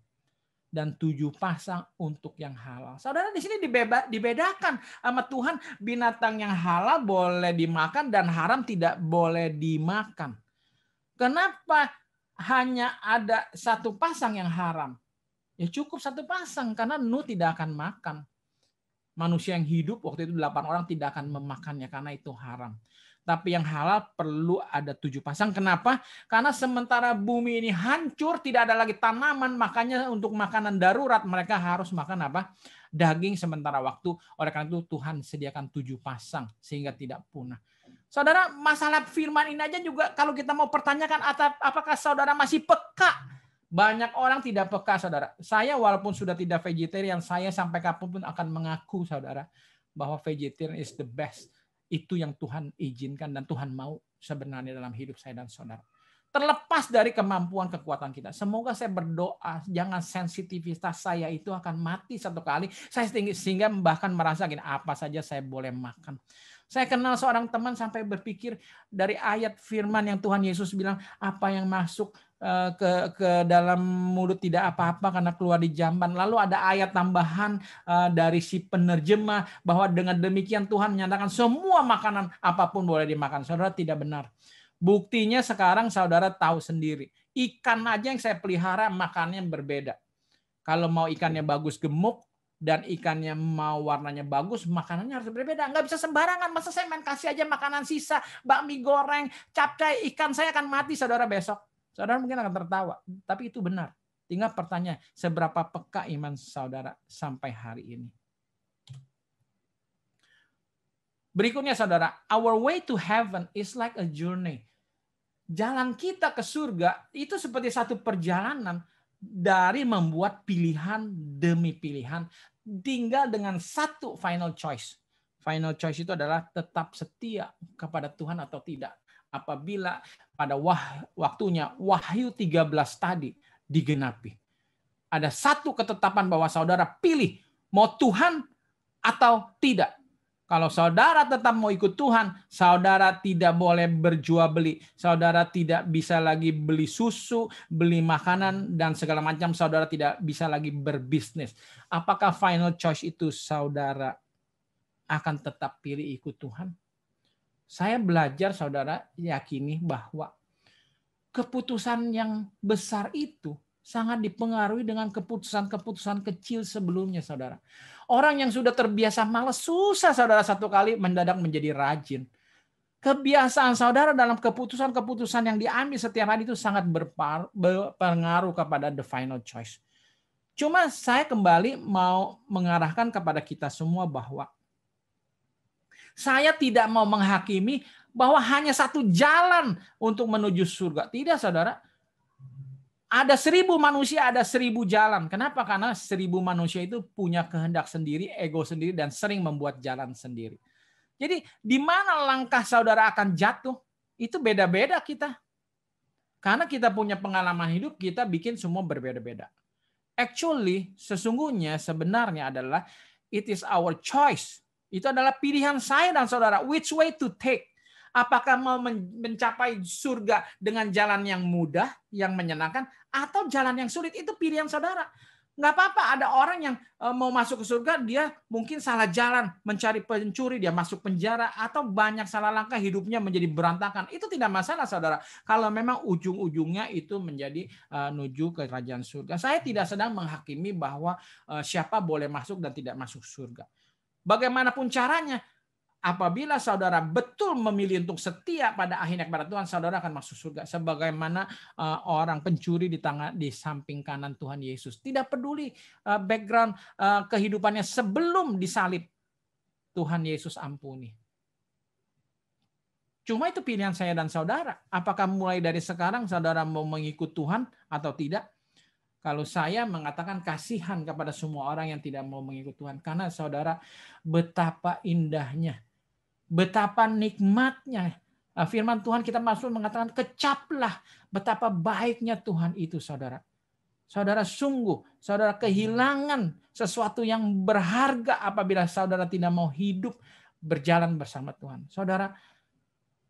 Dan 7 pasang untuk yang halal. Saudara, di sini dibedakan sama Tuhan, binatang yang halal boleh dimakan dan haram tidak boleh dimakan. Kenapa hanya ada 1 pasang yang haram? Ya cukup 1 pasang karena Nuh tidak akan makan. Manusia yang hidup waktu itu 8 orang tidak akan memakannya karena itu haram. Tapi yang halal perlu ada 7 pasang. Kenapa? Karena sementara bumi ini hancur, tidak ada lagi tanaman, makanya untuk makanan darurat mereka harus makan apa? Daging sementara waktu. Oleh karena itu Tuhan sediakan 7 pasang sehingga tidak punah. Saudara, masalah firman ini aja juga kalau kita mau pertanyakan apakah saudara masih peka? Banyak orang tidak peka, saudara. Saya walaupun sudah tidak vegetarian, saya sampai kapanpun akan mengaku, saudara, bahwa vegetarian is the best. Itu yang Tuhan izinkan dan Tuhan mau sebenarnya dalam hidup saya dan saudara. Terlepas dari kemampuan kekuatan kita. Semoga saya berdoa, jangan sensitivitas saya itu akan mati satu kali. Saya sehingga bahkan merasa gini, apa saja saya boleh makan. Saya kenal seorang teman sampai berpikir dari ayat firman yang Tuhan Yesus bilang, apa yang masuk ke dalam mulut tidak apa-apa karena keluar di jamban. Lalu ada ayat tambahan dari si penerjemah bahwa dengan demikian Tuhan menyatakan semua makanan apapun boleh dimakan. Saudara, tidak benar. Buktinya sekarang saudara tahu sendiri. Ikan aja yang saya pelihara makannya berbeda. Kalau mau ikannya bagus gemuk dan ikannya mau warnanya bagus, makanannya harus berbeda. Nggak bisa sembarangan. Masa saya main kasih aja makanan sisa, bakmi goreng, capcay, ikan saya akan mati saudara besok. Saudara mungkin akan tertawa, tapi itu benar. Tinggal pertanyaan, seberapa peka iman saudara sampai hari ini? Berikutnya saudara, our way to heaven is like a journey. Jalan kita ke surga itu seperti satu perjalanan dari membuat pilihan demi pilihan, tinggal dengan satu final choice. Final choice itu adalah tetap setia kepada Tuhan atau tidak. Apabila pada waktunya Wahyu 13 tadi digenapi. Ada satu ketetapan bahwa saudara pilih mau Tuhan atau tidak. Kalau saudara tetap mau ikut Tuhan, saudara tidak boleh berjual beli. Saudara tidak bisa lagi beli susu, beli makanan, dan segala macam. Saudara tidak bisa lagi berbisnis. Apakah final choice itu saudara akan tetap pilih ikut Tuhan? Saya belajar, saudara, yakini bahwa keputusan yang besar itu sangat dipengaruhi dengan keputusan-keputusan kecil sebelumnya, saudara. Orang yang sudah terbiasa malas, susah saudara satu kali mendadak menjadi rajin. Kebiasaan saudara dalam keputusan-keputusan yang diambil setiap hari itu sangat berpengaruh kepada the final choice. Cuma saya kembali mau mengarahkan kepada kita semua bahwa saya tidak mau menghakimi bahwa hanya satu jalan untuk menuju surga. Tidak, saudara. Ada 1000 manusia, ada 1000 jalan. Kenapa? Karena 1000 manusia itu punya kehendak sendiri, ego sendiri, dan sering membuat jalan sendiri. Jadi, di mana langkah saudara akan jatuh, itu beda-beda kita. Karena kita punya pengalaman hidup, kita bikin semua berbeda-beda. Actually, sesungguhnya, sebenarnya adalah it is our choice. Itu adalah pilihan saya dan saudara. Which way to take? Apakah mau mencapai surga dengan jalan yang mudah, yang menyenangkan, atau jalan yang sulit? Itu pilihan saudara. Nggak apa-apa, ada orang yang mau masuk ke surga, dia mungkin salah jalan, mencari pencuri, dia masuk penjara, atau banyak salah langkah, hidupnya menjadi berantakan. Itu tidak masalah, saudara. Kalau memang ujung-ujungnya itu menjadi menuju ke kerajaan surga. Saya tidak sedang menghakimi bahwa siapa boleh masuk dan tidak masuk surga. Bagaimanapun caranya, apabila saudara betul memilih untuk setia pada akhirnya kepada Tuhan, saudara akan masuk surga. Sebagaimana orang pencuri di samping kanan Tuhan Yesus. Tidak peduli background kehidupannya sebelum disalib, Tuhan Yesus ampuni. Cuma itu pilihan saya dan saudara. Apakah mulai dari sekarang saudara mau mengikut Tuhan atau tidak? Kalau saya mengatakan kasihan kepada semua orang yang tidak mau mengikut Tuhan. Karena saudara, betapa indahnya, betapa nikmatnya. Firman Tuhan kita masuk mengatakan kecaplah betapa baiknya Tuhan itu, saudara. Saudara sungguh, saudara kehilangan sesuatu yang berharga apabila saudara tidak mau hidup berjalan bersama Tuhan. Saudara,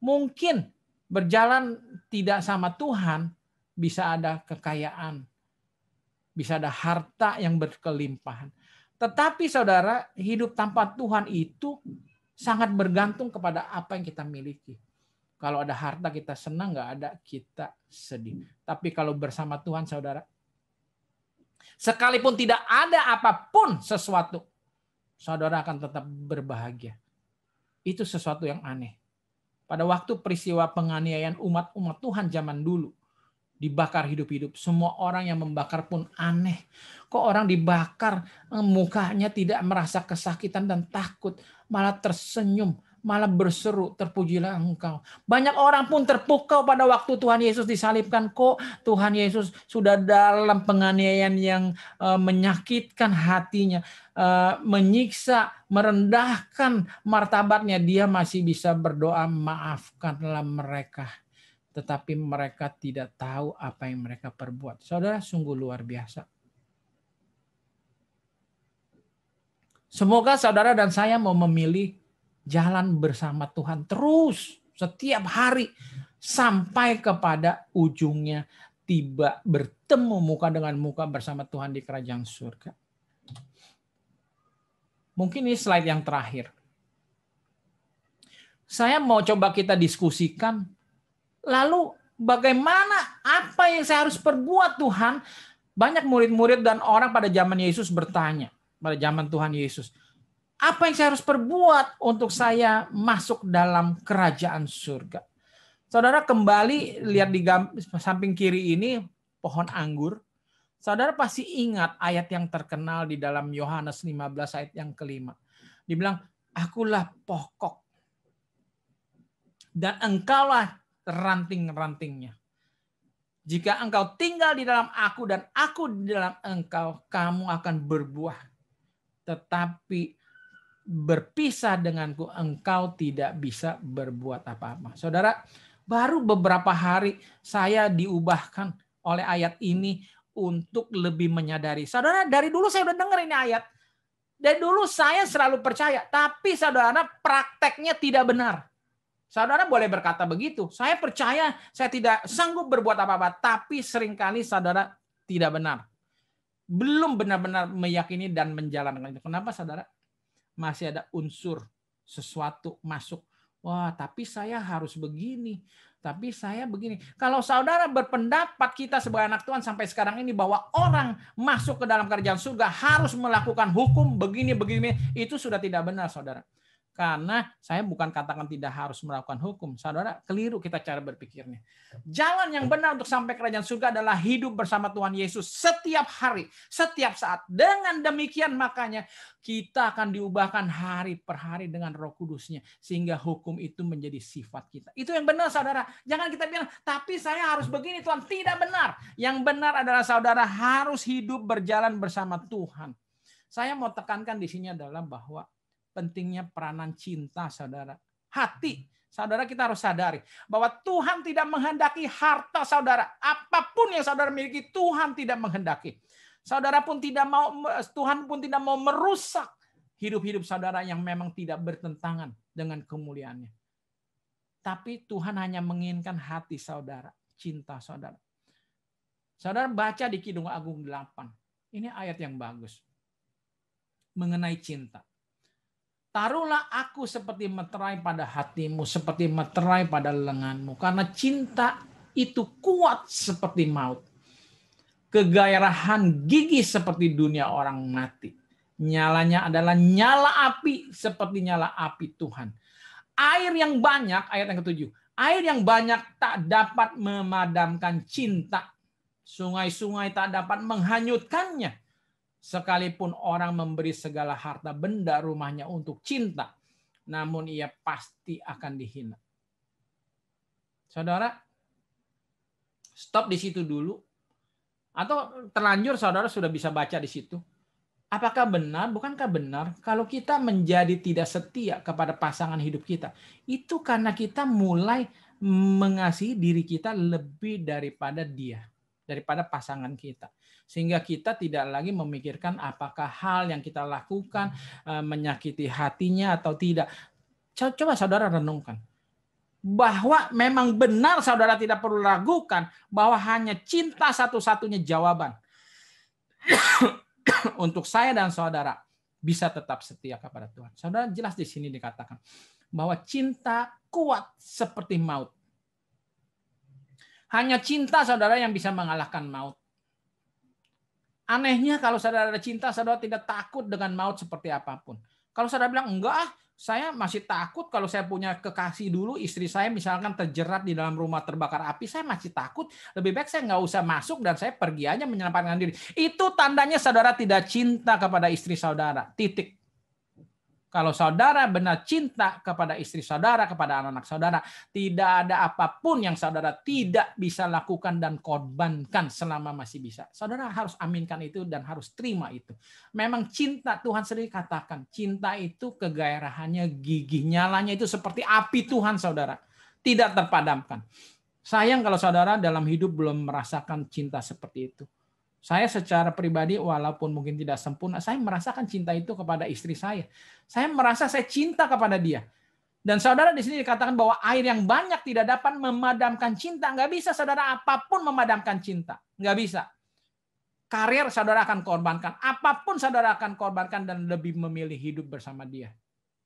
mungkin berjalan tidak sama Tuhan bisa ada kekayaan, bisa ada harta yang berkelimpahan. Tetapi saudara, hidup tanpa Tuhan itu sangat bergantung kepada apa yang kita miliki. Kalau ada harta kita senang, nggak ada kita sedih. Tapi kalau bersama Tuhan, saudara, sekalipun tidak ada apapun sesuatu, saudara akan tetap berbahagia. Itu sesuatu yang aneh. Pada waktu peristiwa penganiayaan umat Tuhan zaman dulu, dibakar hidup-hidup. Semua orang yang membakar pun aneh. Kok orang dibakar mukanya tidak merasa kesakitan dan takut, malah tersenyum, malah berseru, terpujilah Engkau. Banyak orang pun terpukau pada waktu Tuhan Yesus disalibkan. Kok Tuhan Yesus sudah dalam penganiayaan yang menyakitkan hatinya, menyiksa, merendahkan martabatnya, dia masih bisa berdoa, maafkanlah mereka. Tetapi mereka tidak tahu apa yang mereka perbuat. Saudara, sungguh luar biasa. Semoga saudara dan saya mau memilih jalan bersama Tuhan terus, setiap hari, sampai kepada ujungnya. tiba bertemu muka dengan muka bersama Tuhan di kerajaan surga. Mungkin ini slide yang terakhir. Saya mau coba kita diskusikan, lalu bagaimana, apa yang saya harus perbuat Tuhan? Banyak murid-murid dan orang pada zaman Yesus bertanya, pada zaman Tuhan Yesus, apa yang saya harus perbuat untuk saya masuk dalam kerajaan surga? Saudara kembali lihat di samping kiri ini pohon anggur. Saudara pasti ingat ayat yang terkenal di dalam Yohanes 15 ayat yang kelima. Dibilang, akulah pokok dan engkaulah ranting-rantingnya. Jika engkau tinggal di dalam aku dan aku di dalam engkau, kamu akan berbuah. Tetapi berpisah denganku, engkau tidak bisa berbuat apa-apa. Saudara, baru beberapa hari saya diubahkan oleh ayat ini untuk lebih menyadari. Saudara, dari dulu saya udah dengar ini ayat. Dari dulu saya selalu percaya. Tapi saudara, prakteknya tidak benar. Saudara boleh berkata begitu. Saya percaya, saya tidak sanggup berbuat apa-apa. Tapi seringkali saudara tidak benar. Belum benar-benar meyakini dan menjalankan itu. Kenapa saudara? Masih ada unsur sesuatu masuk. Wah, tapi saya harus begini. Tapi saya begini. Kalau saudara berpendapat kita sebagai anak Tuhan sampai sekarang ini bahwa orang masuk ke dalam kerajaan surga harus melakukan hukum begini, itu sudah tidak benar, saudara. Karena saya bukan katakan tidak harus melakukan hukum. Saudara, keliru kita cara berpikirnya. Jalan yang benar untuk sampai kerajaan surga adalah hidup bersama Tuhan Yesus setiap hari, setiap saat. Dengan demikian makanya kita akan diubahkan hari per hari dengan Roh Kudus-Nya. Sehingga hukum itu menjadi sifat kita. Itu yang benar, saudara. Jangan kita bilang, tapi saya harus begini, Tuhan. Tidak benar. Yang benar adalah saudara harus hidup berjalan bersama Tuhan. Saya mau tekankan di sini adalah bahwa pentingnya peranan cinta, saudara. Hati, saudara, kita harus sadari bahwa Tuhan tidak menghendaki harta saudara. Apapun yang saudara miliki, Tuhan tidak menghendaki. Saudara pun tidak mau, Tuhan pun tidak mau merusak hidup-hidup saudara yang memang tidak bertentangan dengan kemuliaannya. Tapi Tuhan hanya menginginkan hati saudara, cinta saudara. Saudara baca di Kidung Agung 8. Ini ayat yang bagus. Mengenai cinta. Taruhlah aku seperti meterai pada hatimu, seperti meterai pada lenganmu. Karena cinta itu kuat seperti maut. Kegairahan gigih seperti dunia orang mati. Nyalanya adalah nyala api seperti nyala api Tuhan. Air yang banyak, ayat yang ke-7. Air yang banyak tak dapat memadamkan cinta. Sungai-sungai tak dapat menghanyutkannya. Sekalipun orang memberi segala harta benda rumahnya untuk cinta, namun ia pasti akan dihina. Saudara, stop di situ dulu. Atau terlanjur saudara sudah bisa baca di situ. Apakah benar, bukankah benar kalau kita menjadi tidak setia kepada pasangan hidup kita? Itu karena kita mulai mengasihi diri kita lebih daripada dia, daripada pasangan kita. Sehingga kita tidak lagi memikirkan apakah hal yang kita lakukan menyakiti hatinya atau tidak. Coba saudara renungkan. Bahwa memang benar saudara tidak perlu ragukan bahwa hanya cinta satu-satunya jawaban untuk saya dan saudara bisa tetap setia kepada Tuhan. Saudara, jelas di sini dikatakan bahwa cinta kuat seperti maut. Hanya cinta saudara yang bisa mengalahkan maut. Anehnya kalau saudara ada cinta, saudara tidak takut dengan maut seperti apapun. Kalau saudara bilang, enggak, saya masih takut kalau saya punya kekasih dulu, istri saya misalkan terjerat di dalam rumah terbakar api, saya masih takut. Lebih baik saya nggak usah masuk dan saya pergi aja menyelamatkan diri. Itu tandanya saudara tidak cinta kepada istri saudara. Titik. Kalau saudara benar cinta kepada istri saudara, kepada anak-anak saudara, tidak ada apapun yang saudara tidak bisa lakukan dan korbankan selama masih bisa. Saudara harus aminkan itu dan harus terima itu. Memang cinta, Tuhan sendiri katakan, cinta itu kegairahannya gigih, nyalanya itu seperti api Tuhan, saudara. Tidak terpadamkan. Sayang kalau saudara dalam hidup belum merasakan cinta seperti itu. Saya secara pribadi walaupun mungkin tidak sempurna, saya merasakan cinta itu kepada istri saya. Saya merasa saya cinta kepada dia. Dan saudara di sini dikatakan bahwa air yang banyak tidak dapat memadamkan cinta. Nggak bisa saudara apapun memadamkan cinta. Nggak bisa. Karir saudara akan korbankan. Apapun saudara akan korbankan dan lebih memilih hidup bersama dia.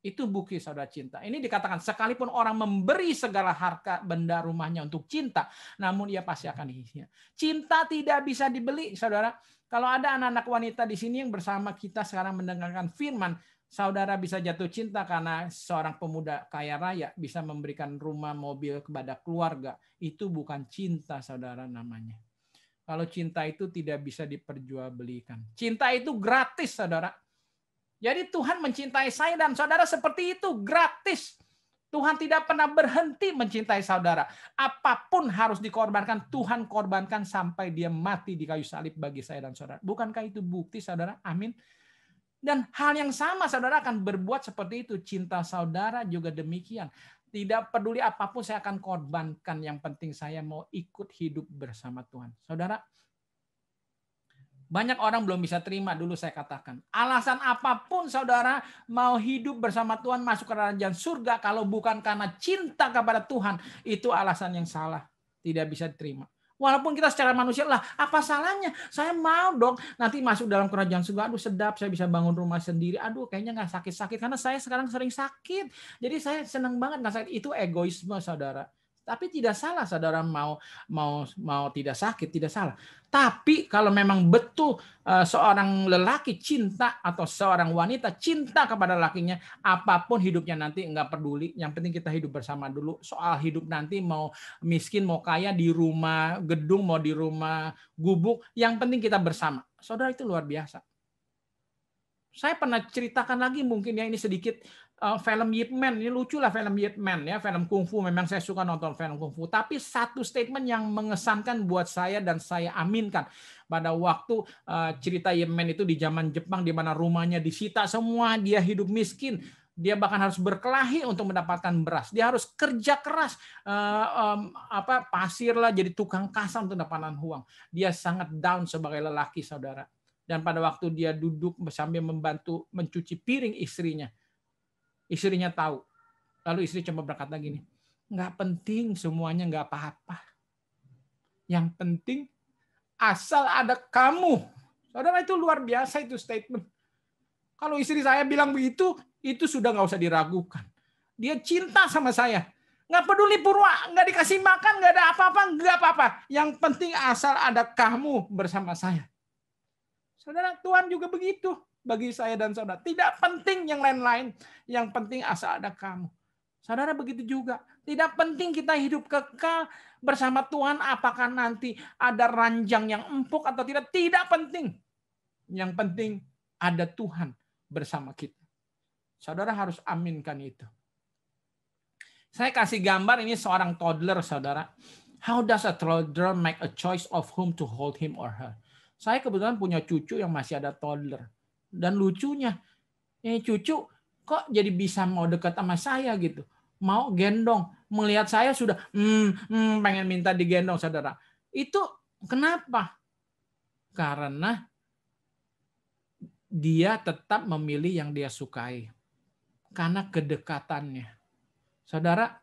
Itu bukti saudara cinta. Ini dikatakan sekalipun orang memberi segala harta benda rumahnya untuk cinta, namun ia pasti akan isinya. Cinta tidak bisa dibeli, saudara. Kalau ada anak-anak wanita di sini yang bersama kita sekarang mendengarkan firman, saudara bisa jatuh cinta karena seorang pemuda kaya raya bisa memberikan rumah, mobil kepada keluarga. Itu bukan cinta, saudara, namanya. Kalau cinta itu tidak bisa diperjualbelikan. Cinta itu gratis, saudara. Jadi Tuhan mencintai saya dan saudara seperti itu, gratis. Tuhan tidak pernah berhenti mencintai saudara. Apapun harus dikorbankan, Tuhan korbankan sampai dia mati di kayu salib bagi saya dan saudara. Bukankah itu bukti, saudara? Amin. Dan hal yang sama saudara akan berbuat seperti itu. Cinta saudara juga demikian. Tidak peduli apapun saya akan korbankan. Yang penting saya mau ikut hidup bersama Tuhan. Saudara, banyak orang belum bisa terima, dulu saya katakan. Alasan apapun saudara mau hidup bersama Tuhan, masuk ke kerajaan surga, kalau bukan karena cinta kepada Tuhan, itu alasan yang salah. Tidak bisa diterima. Walaupun kita secara manusia, lah apa salahnya? Saya mau dong nanti masuk dalam kerajaan surga. Aduh sedap, saya bisa bangun rumah sendiri. Aduh kayaknya nggak sakit-sakit, karena saya sekarang sering sakit. Jadi saya senang banget nggak sakit. Itu egoisme saudara. Tapi tidak salah saudara mau tidak sakit, tidak salah. Tapi kalau memang betul seorang lelaki cinta atau seorang wanita cinta kepada lakinya, apapun hidupnya nanti nggak peduli. Yang penting kita hidup bersama dulu. Soal hidup nanti mau miskin, mau kaya, di rumah gedung, mau di rumah gubuk, yang penting kita bersama. Saudara, itu luar biasa. Saya pernah ceritakan lagi mungkin ya, ini sedikit film Ip Man. Ini lucu lah film Ip Man ya, film kungfu. Memang saya suka nonton film kungfu. Tapi satu statement yang mengesankan buat saya dan saya aminkan pada waktu cerita Ip Man itu di zaman Jepang, di mana rumahnya disita semua, dia hidup miskin. Dia bahkan harus berkelahi untuk mendapatkan beras. Dia harus kerja keras, pasir lah, jadi tukang kasar untuk mendapatkan uang. Dia sangat down sebagai lelaki, saudara. Dan pada waktu dia duduk sambil membantu mencuci piring istrinya tahu. Lalu istri cuma berkata gini, nggak penting semuanya, nggak apa-apa. Yang penting asal ada kamu. Saudara, itu luar biasa itu statement. Kalau istri saya bilang begitu, itu sudah nggak usah diragukan. Dia cinta sama saya. Nggak peduli Purwa, nggak dikasih makan, nggak ada apa-apa, nggak apa-apa. Yang penting asal ada kamu bersama saya. Saudara, Tuhan juga begitu bagi saya dan saudara. Tidak penting yang lain-lain, yang penting asal ada kamu. Saudara, begitu juga. Tidak penting kita hidup kekal bersama Tuhan, apakah nanti ada ranjang yang empuk atau tidak. Tidak penting. Yang penting ada Tuhan bersama kita. Saudara harus aminkan itu. Saya kasih gambar, ini seorang toddler, saudara. How does a toddler make a choice of whom to hold him or her? Saya kebetulan punya cucu yang masih ada toddler. Dan lucunya, ini cucu kok jadi bisa mau dekat sama saya gitu. Mau gendong. Melihat saya sudah pengen minta digendong, saudara. Itu kenapa? Karena dia tetap memilih yang dia sukai. Karena kedekatannya. Saudara,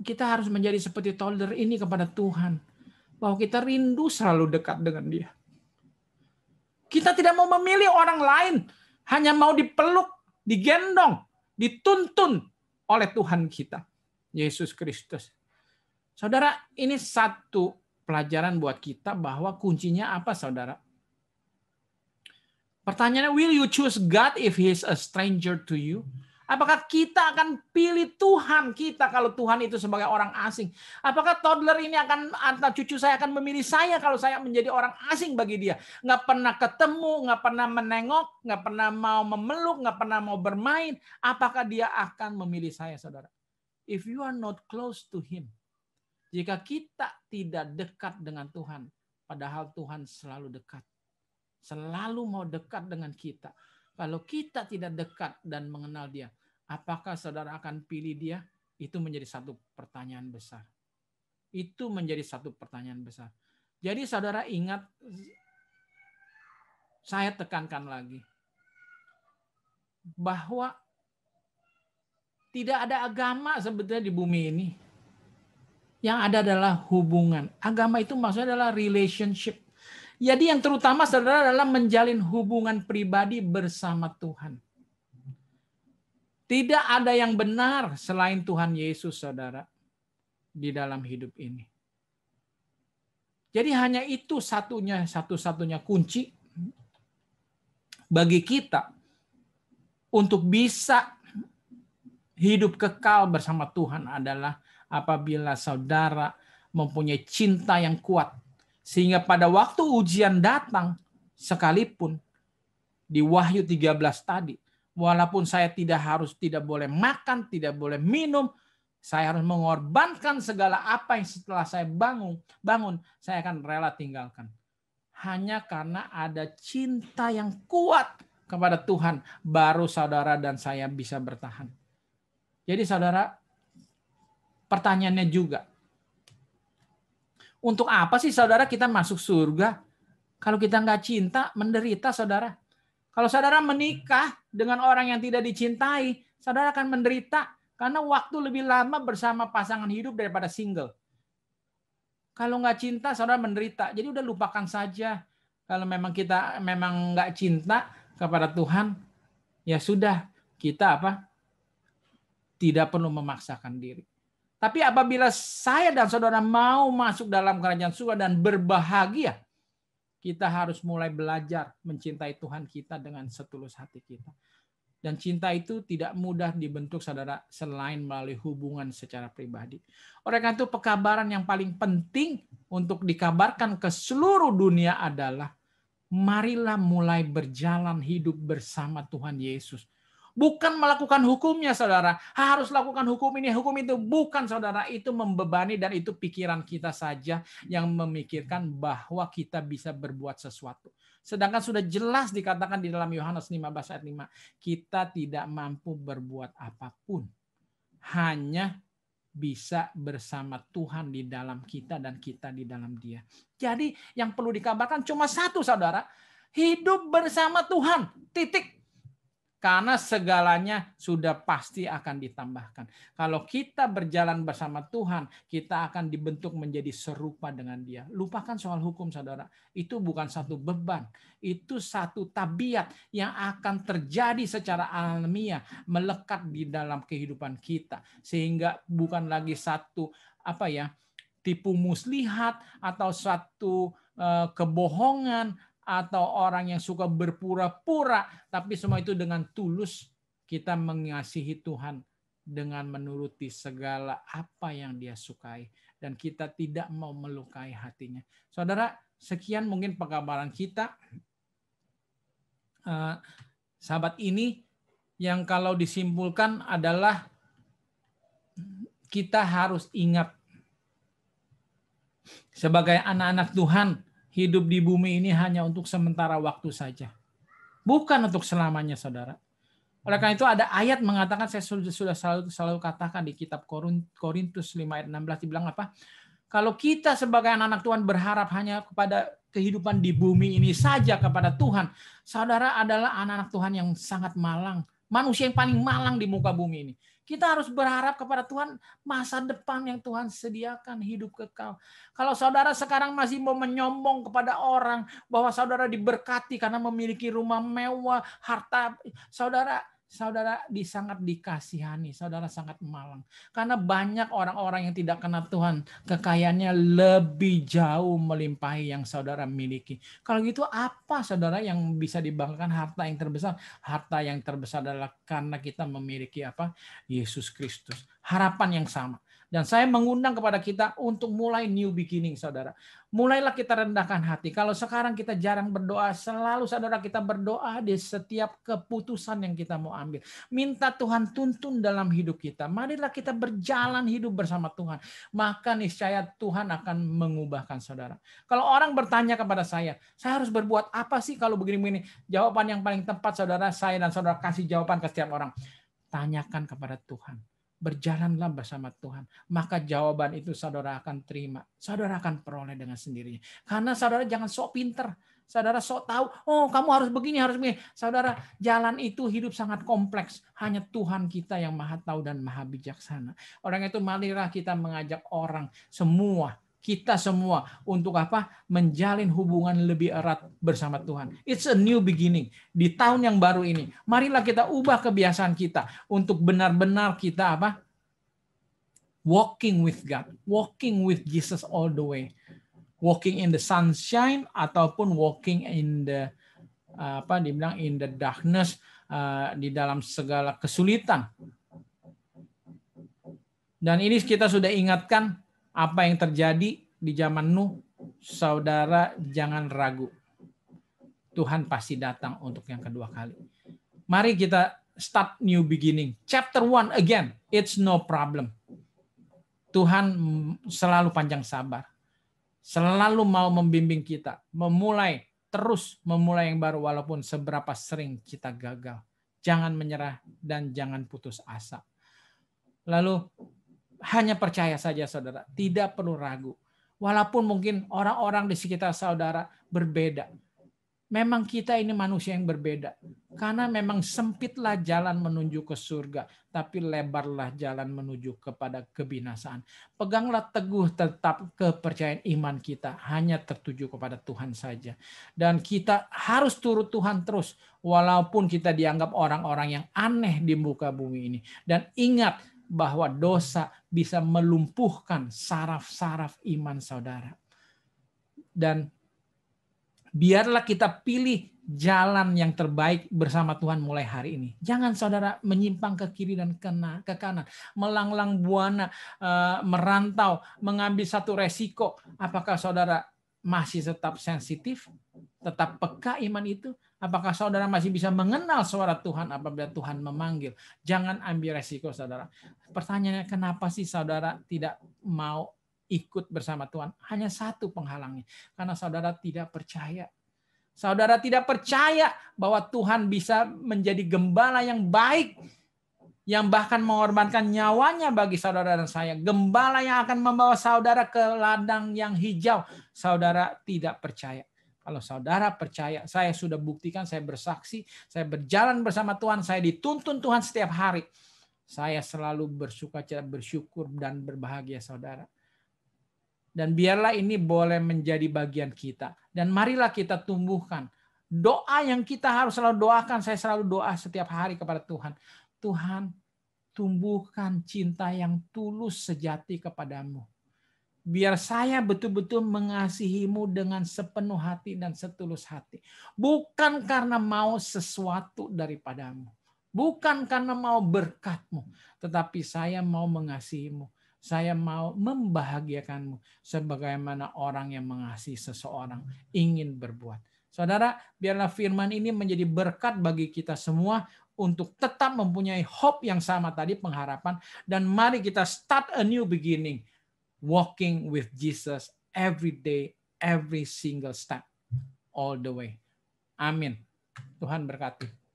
kita harus menjadi seperti toddler ini kepada Tuhan. Bahwa kita rindu selalu dekat dengan dia. Kita tidak mau memilih orang lain. Hanya mau dipeluk, digendong, dituntun oleh Tuhan kita. Yesus Kristus. Saudara, ini satu pelajaran buat kita bahwa kuncinya apa, saudara? Pertanyaannya, will you choose God if He is a stranger to you? Apakah kita akan pilih Tuhan kita kalau Tuhan itu sebagai orang asing? Apakah toddler ini atau cucu saya akan memilih saya kalau saya menjadi orang asing bagi dia? Nggak pernah ketemu, nggak pernah menengok, nggak pernah mau memeluk, nggak pernah mau bermain. Apakah dia akan memilih saya, saudara? If you are not close to Him. Jika kita tidak dekat dengan Tuhan, padahal Tuhan selalu dekat. Selalu mau dekat dengan kita. Kalau kita tidak dekat dan mengenal dia, apakah saudara akan pilih dia? Itu menjadi satu pertanyaan besar. Itu menjadi satu pertanyaan besar. Jadi saudara ingat, saya tekankan lagi, bahwa Tidak ada agama sebetulnya di bumi ini. Yang ada adalah hubungan. Agama itu maksudnya adalah relationship. Jadi yang terutama saudara adalah menjalin hubungan pribadi bersama Tuhan. Tidak ada yang benar selain Tuhan Yesus, saudara, di dalam hidup ini. Jadi hanya itu satu-satunya kunci bagi kita untuk bisa hidup kekal bersama Tuhan adalah apabila saudara mempunyai cinta yang kuat. Sehingga pada waktu ujian datang, sekalipun di Wahyu 13 tadi, walaupun saya tidak boleh makan, tidak boleh minum, saya harus mengorbankan segala apa yang setelah saya bangun, saya akan rela tinggalkan. Hanya karena ada cinta yang kuat kepada Tuhan, baru saudara dan saya bisa bertahan. Jadi saudara, pertanyaannya juga, untuk apa sih saudara kita masuk surga? Kalau kita nggak cinta, menderita saudara. Kalau saudara menikah dengan orang yang tidak dicintai, saudara akan menderita karena waktu lebih lama bersama pasangan hidup daripada single. Kalau nggak cinta, saudara menderita. Jadi udah lupakan saja. Kalau memang kita memang nggak cinta kepada Tuhan, ya sudah, kita tidak perlu memaksakan diri. Tapi apabila saya dan saudara mau masuk dalam kerajaan surga dan berbahagia, kita harus mulai belajar mencintai Tuhan kita dengan setulus hati kita. Dan cinta itu tidak mudah dibentuk, saudara, selain melalui hubungan secara pribadi. Oleh karena itu, pekabaran yang paling penting untuk dikabarkan ke seluruh dunia adalah marilah mulai berjalan hidup bersama Tuhan Yesus. Bukan melakukan hukumnya, saudara. Harus lakukan hukum ini, hukum itu. Bukan, saudara. Itu membebani dan itu pikiran kita saja yang memikirkan bahwa kita bisa berbuat sesuatu. Sedangkan sudah jelas dikatakan di dalam Yohanes 15 ayat 5. Kita tidak mampu berbuat apapun. Hanya bisa bersama Tuhan di dalam kita dan kita di dalam Dia. Jadi yang perlu dikabarkan cuma satu, saudara. Hidup bersama Tuhan. Titik. Karena segalanya sudah pasti akan ditambahkan. Kalau kita berjalan bersama Tuhan, kita akan dibentuk menjadi serupa dengan Dia. Lupakan soal hukum, saudara. Itu bukan satu beban. Itu satu tabiat yang akan terjadi secara alamiah, melekat di dalam kehidupan kita. Sehingga bukan lagi satu tipu muslihat atau satu kebohongan, atau orang yang suka berpura-pura, tapi semua itu dengan tulus kita mengasihi Tuhan dengan menuruti segala apa yang Dia sukai, dan kita tidak mau melukai hatinya. Saudara, sekian mungkin pekabaran kita. Sahabat ini yang kalau disimpulkan adalah kita harus ingat sebagai anak-anak Tuhan, hidup di bumi ini hanya untuk sementara waktu saja. Bukan untuk selamanya, saudara. Oleh karena itu ada ayat mengatakan, saya sudah selalu katakan di kitab Korintus 5 ayat 16, dibilang apa? Kalau kita sebagai anak-anak Tuhan berharap hanya kepada kehidupan di bumi ini saja kepada Tuhan, saudara adalah anak-anak Tuhan yang sangat malang. Manusia yang paling malang di muka bumi ini. Kita harus berharap kepada Tuhan masa depan yang Tuhan sediakan, hidup kekal. Kalau saudara sekarang masih mau menyombong kepada orang bahwa saudara diberkati karena memiliki rumah mewah, harta, saudara sangat dikasihani, saudara sangat malang. Karena banyak orang-orang yang tidak kenal Tuhan, kekayaannya lebih jauh melimpahi yang saudara miliki. Kalau gitu apa saudara yang bisa dibanggakan harta yang terbesar? Harta yang terbesar adalah karena kita memiliki Yesus Kristus. Harapan yang sama. Dan saya mengundang kepada kita untuk mulai new beginning, saudara. Mulailah kita rendahkan hati. Kalau sekarang kita jarang berdoa, selalu saudara kita berdoa di setiap keputusan yang kita mau ambil. Minta Tuhan tuntun dalam hidup kita. Marilah kita berjalan hidup bersama Tuhan. Maka niscaya Tuhan akan mengubahkan saudara. Kalau orang bertanya kepada saya harus berbuat apa sih kalau begini-begini? Jawaban yang paling tepat, saudara, saya dan saudara kasih jawaban ke setiap orang. Tanyakan kepada Tuhan. Berjalanlah bersama Tuhan. Maka jawaban itu saudara akan terima. Saudara akan peroleh dengan sendirinya. Karena saudara jangan sok pinter. Saudara sok tahu, oh kamu harus begini, harus begini. Saudara, jalan itu hidup sangat kompleks. Hanya Tuhan kita yang maha tahu dan maha bijaksana. Orang itu marilah kita mengajak orang semua, kita semua untuk apa? Menjalin hubungan lebih erat bersama Tuhan. It's a new beginning. Di tahun yang baru ini, marilah kita ubah kebiasaan kita untuk benar-benar kita apa? Walking with God, walking with Jesus all the way. Walking in the sunshine ataupun walking in the dibilang in the darkness, di dalam segala kesulitan. Dan ini kita sudah ingatkan apa yang terjadi di zaman Nuh. Saudara jangan ragu. Tuhan pasti datang untuk yang kedua kali. Mari kita start new beginning. Chapter 1 again. It's no problem. Tuhan selalu panjang sabar. Selalu mau membimbing kita, terus memulai yang baru walaupun seberapa sering kita gagal. Jangan menyerah dan jangan putus asa. Lalu hanya percaya saja saudara, tidak perlu ragu. Walaupun mungkin orang-orang di sekitar saudara berbeda. Memang kita ini manusia yang berbeda. Karena memang sempitlah jalan menuju ke surga, tapi lebarlah jalan menuju kepada kebinasaan. Peganglah teguh tetap kepercayaan iman kita, hanya tertuju kepada Tuhan saja. Dan kita harus turut Tuhan terus, walaupun kita dianggap orang-orang yang aneh di muka bumi ini. Dan ingat bahwa dosa bisa melumpuhkan saraf-saraf iman saudara. Dan biarlah kita pilih jalan yang terbaik bersama Tuhan mulai hari ini. Jangan saudara menyimpang ke kiri dan ke kanan. Melanglang buana, merantau, mengambil satu resiko. Apakah saudara masih tetap sensitif? Tetap peka iman itu? Apakah saudara masih bisa mengenal suara Tuhan apabila Tuhan memanggil? Jangan ambil resiko saudara. Pertanyaannya, kenapa sih saudara tidak mau ikut bersama Tuhan? Hanya satu penghalangnya, karena saudara tidak percaya. Saudara tidak percaya bahwa Tuhan bisa menjadi gembala yang baik, yang bahkan mengorbankan nyawanya bagi saudara dan saya. Gembala yang akan membawa saudara ke ladang yang hijau. Saudara tidak percaya. Kalau saudara percaya, saya sudah buktikan, saya bersaksi, saya berjalan bersama Tuhan, saya dituntun Tuhan setiap hari. Saya selalu bersukacita, bersyukur dan berbahagia saudara. Dan biarlah ini boleh menjadi bagian kita. Dan marilah kita tumbuhkan. Doa yang kita harus selalu doakan. Saya selalu doa setiap hari kepada Tuhan. Tuhan, tumbuhkan cinta yang tulus sejati kepadamu. Biar saya betul-betul mengasihimu dengan sepenuh hati dan setulus hati. Bukan karena mau sesuatu daripadamu. Bukan karena mau berkatmu. Tetapi saya mau mengasihimu. Saya mau membahagiakanmu sebagaimana orang yang mengasihi seseorang ingin berbuat. Saudara, biarlah firman ini menjadi berkat bagi kita semua untuk tetap mempunyai hope yang sama tadi, pengharapan. Dan mari kita start a new beginning. Walking with Jesus every day, every single step, all the way. Amin. Tuhan berkati.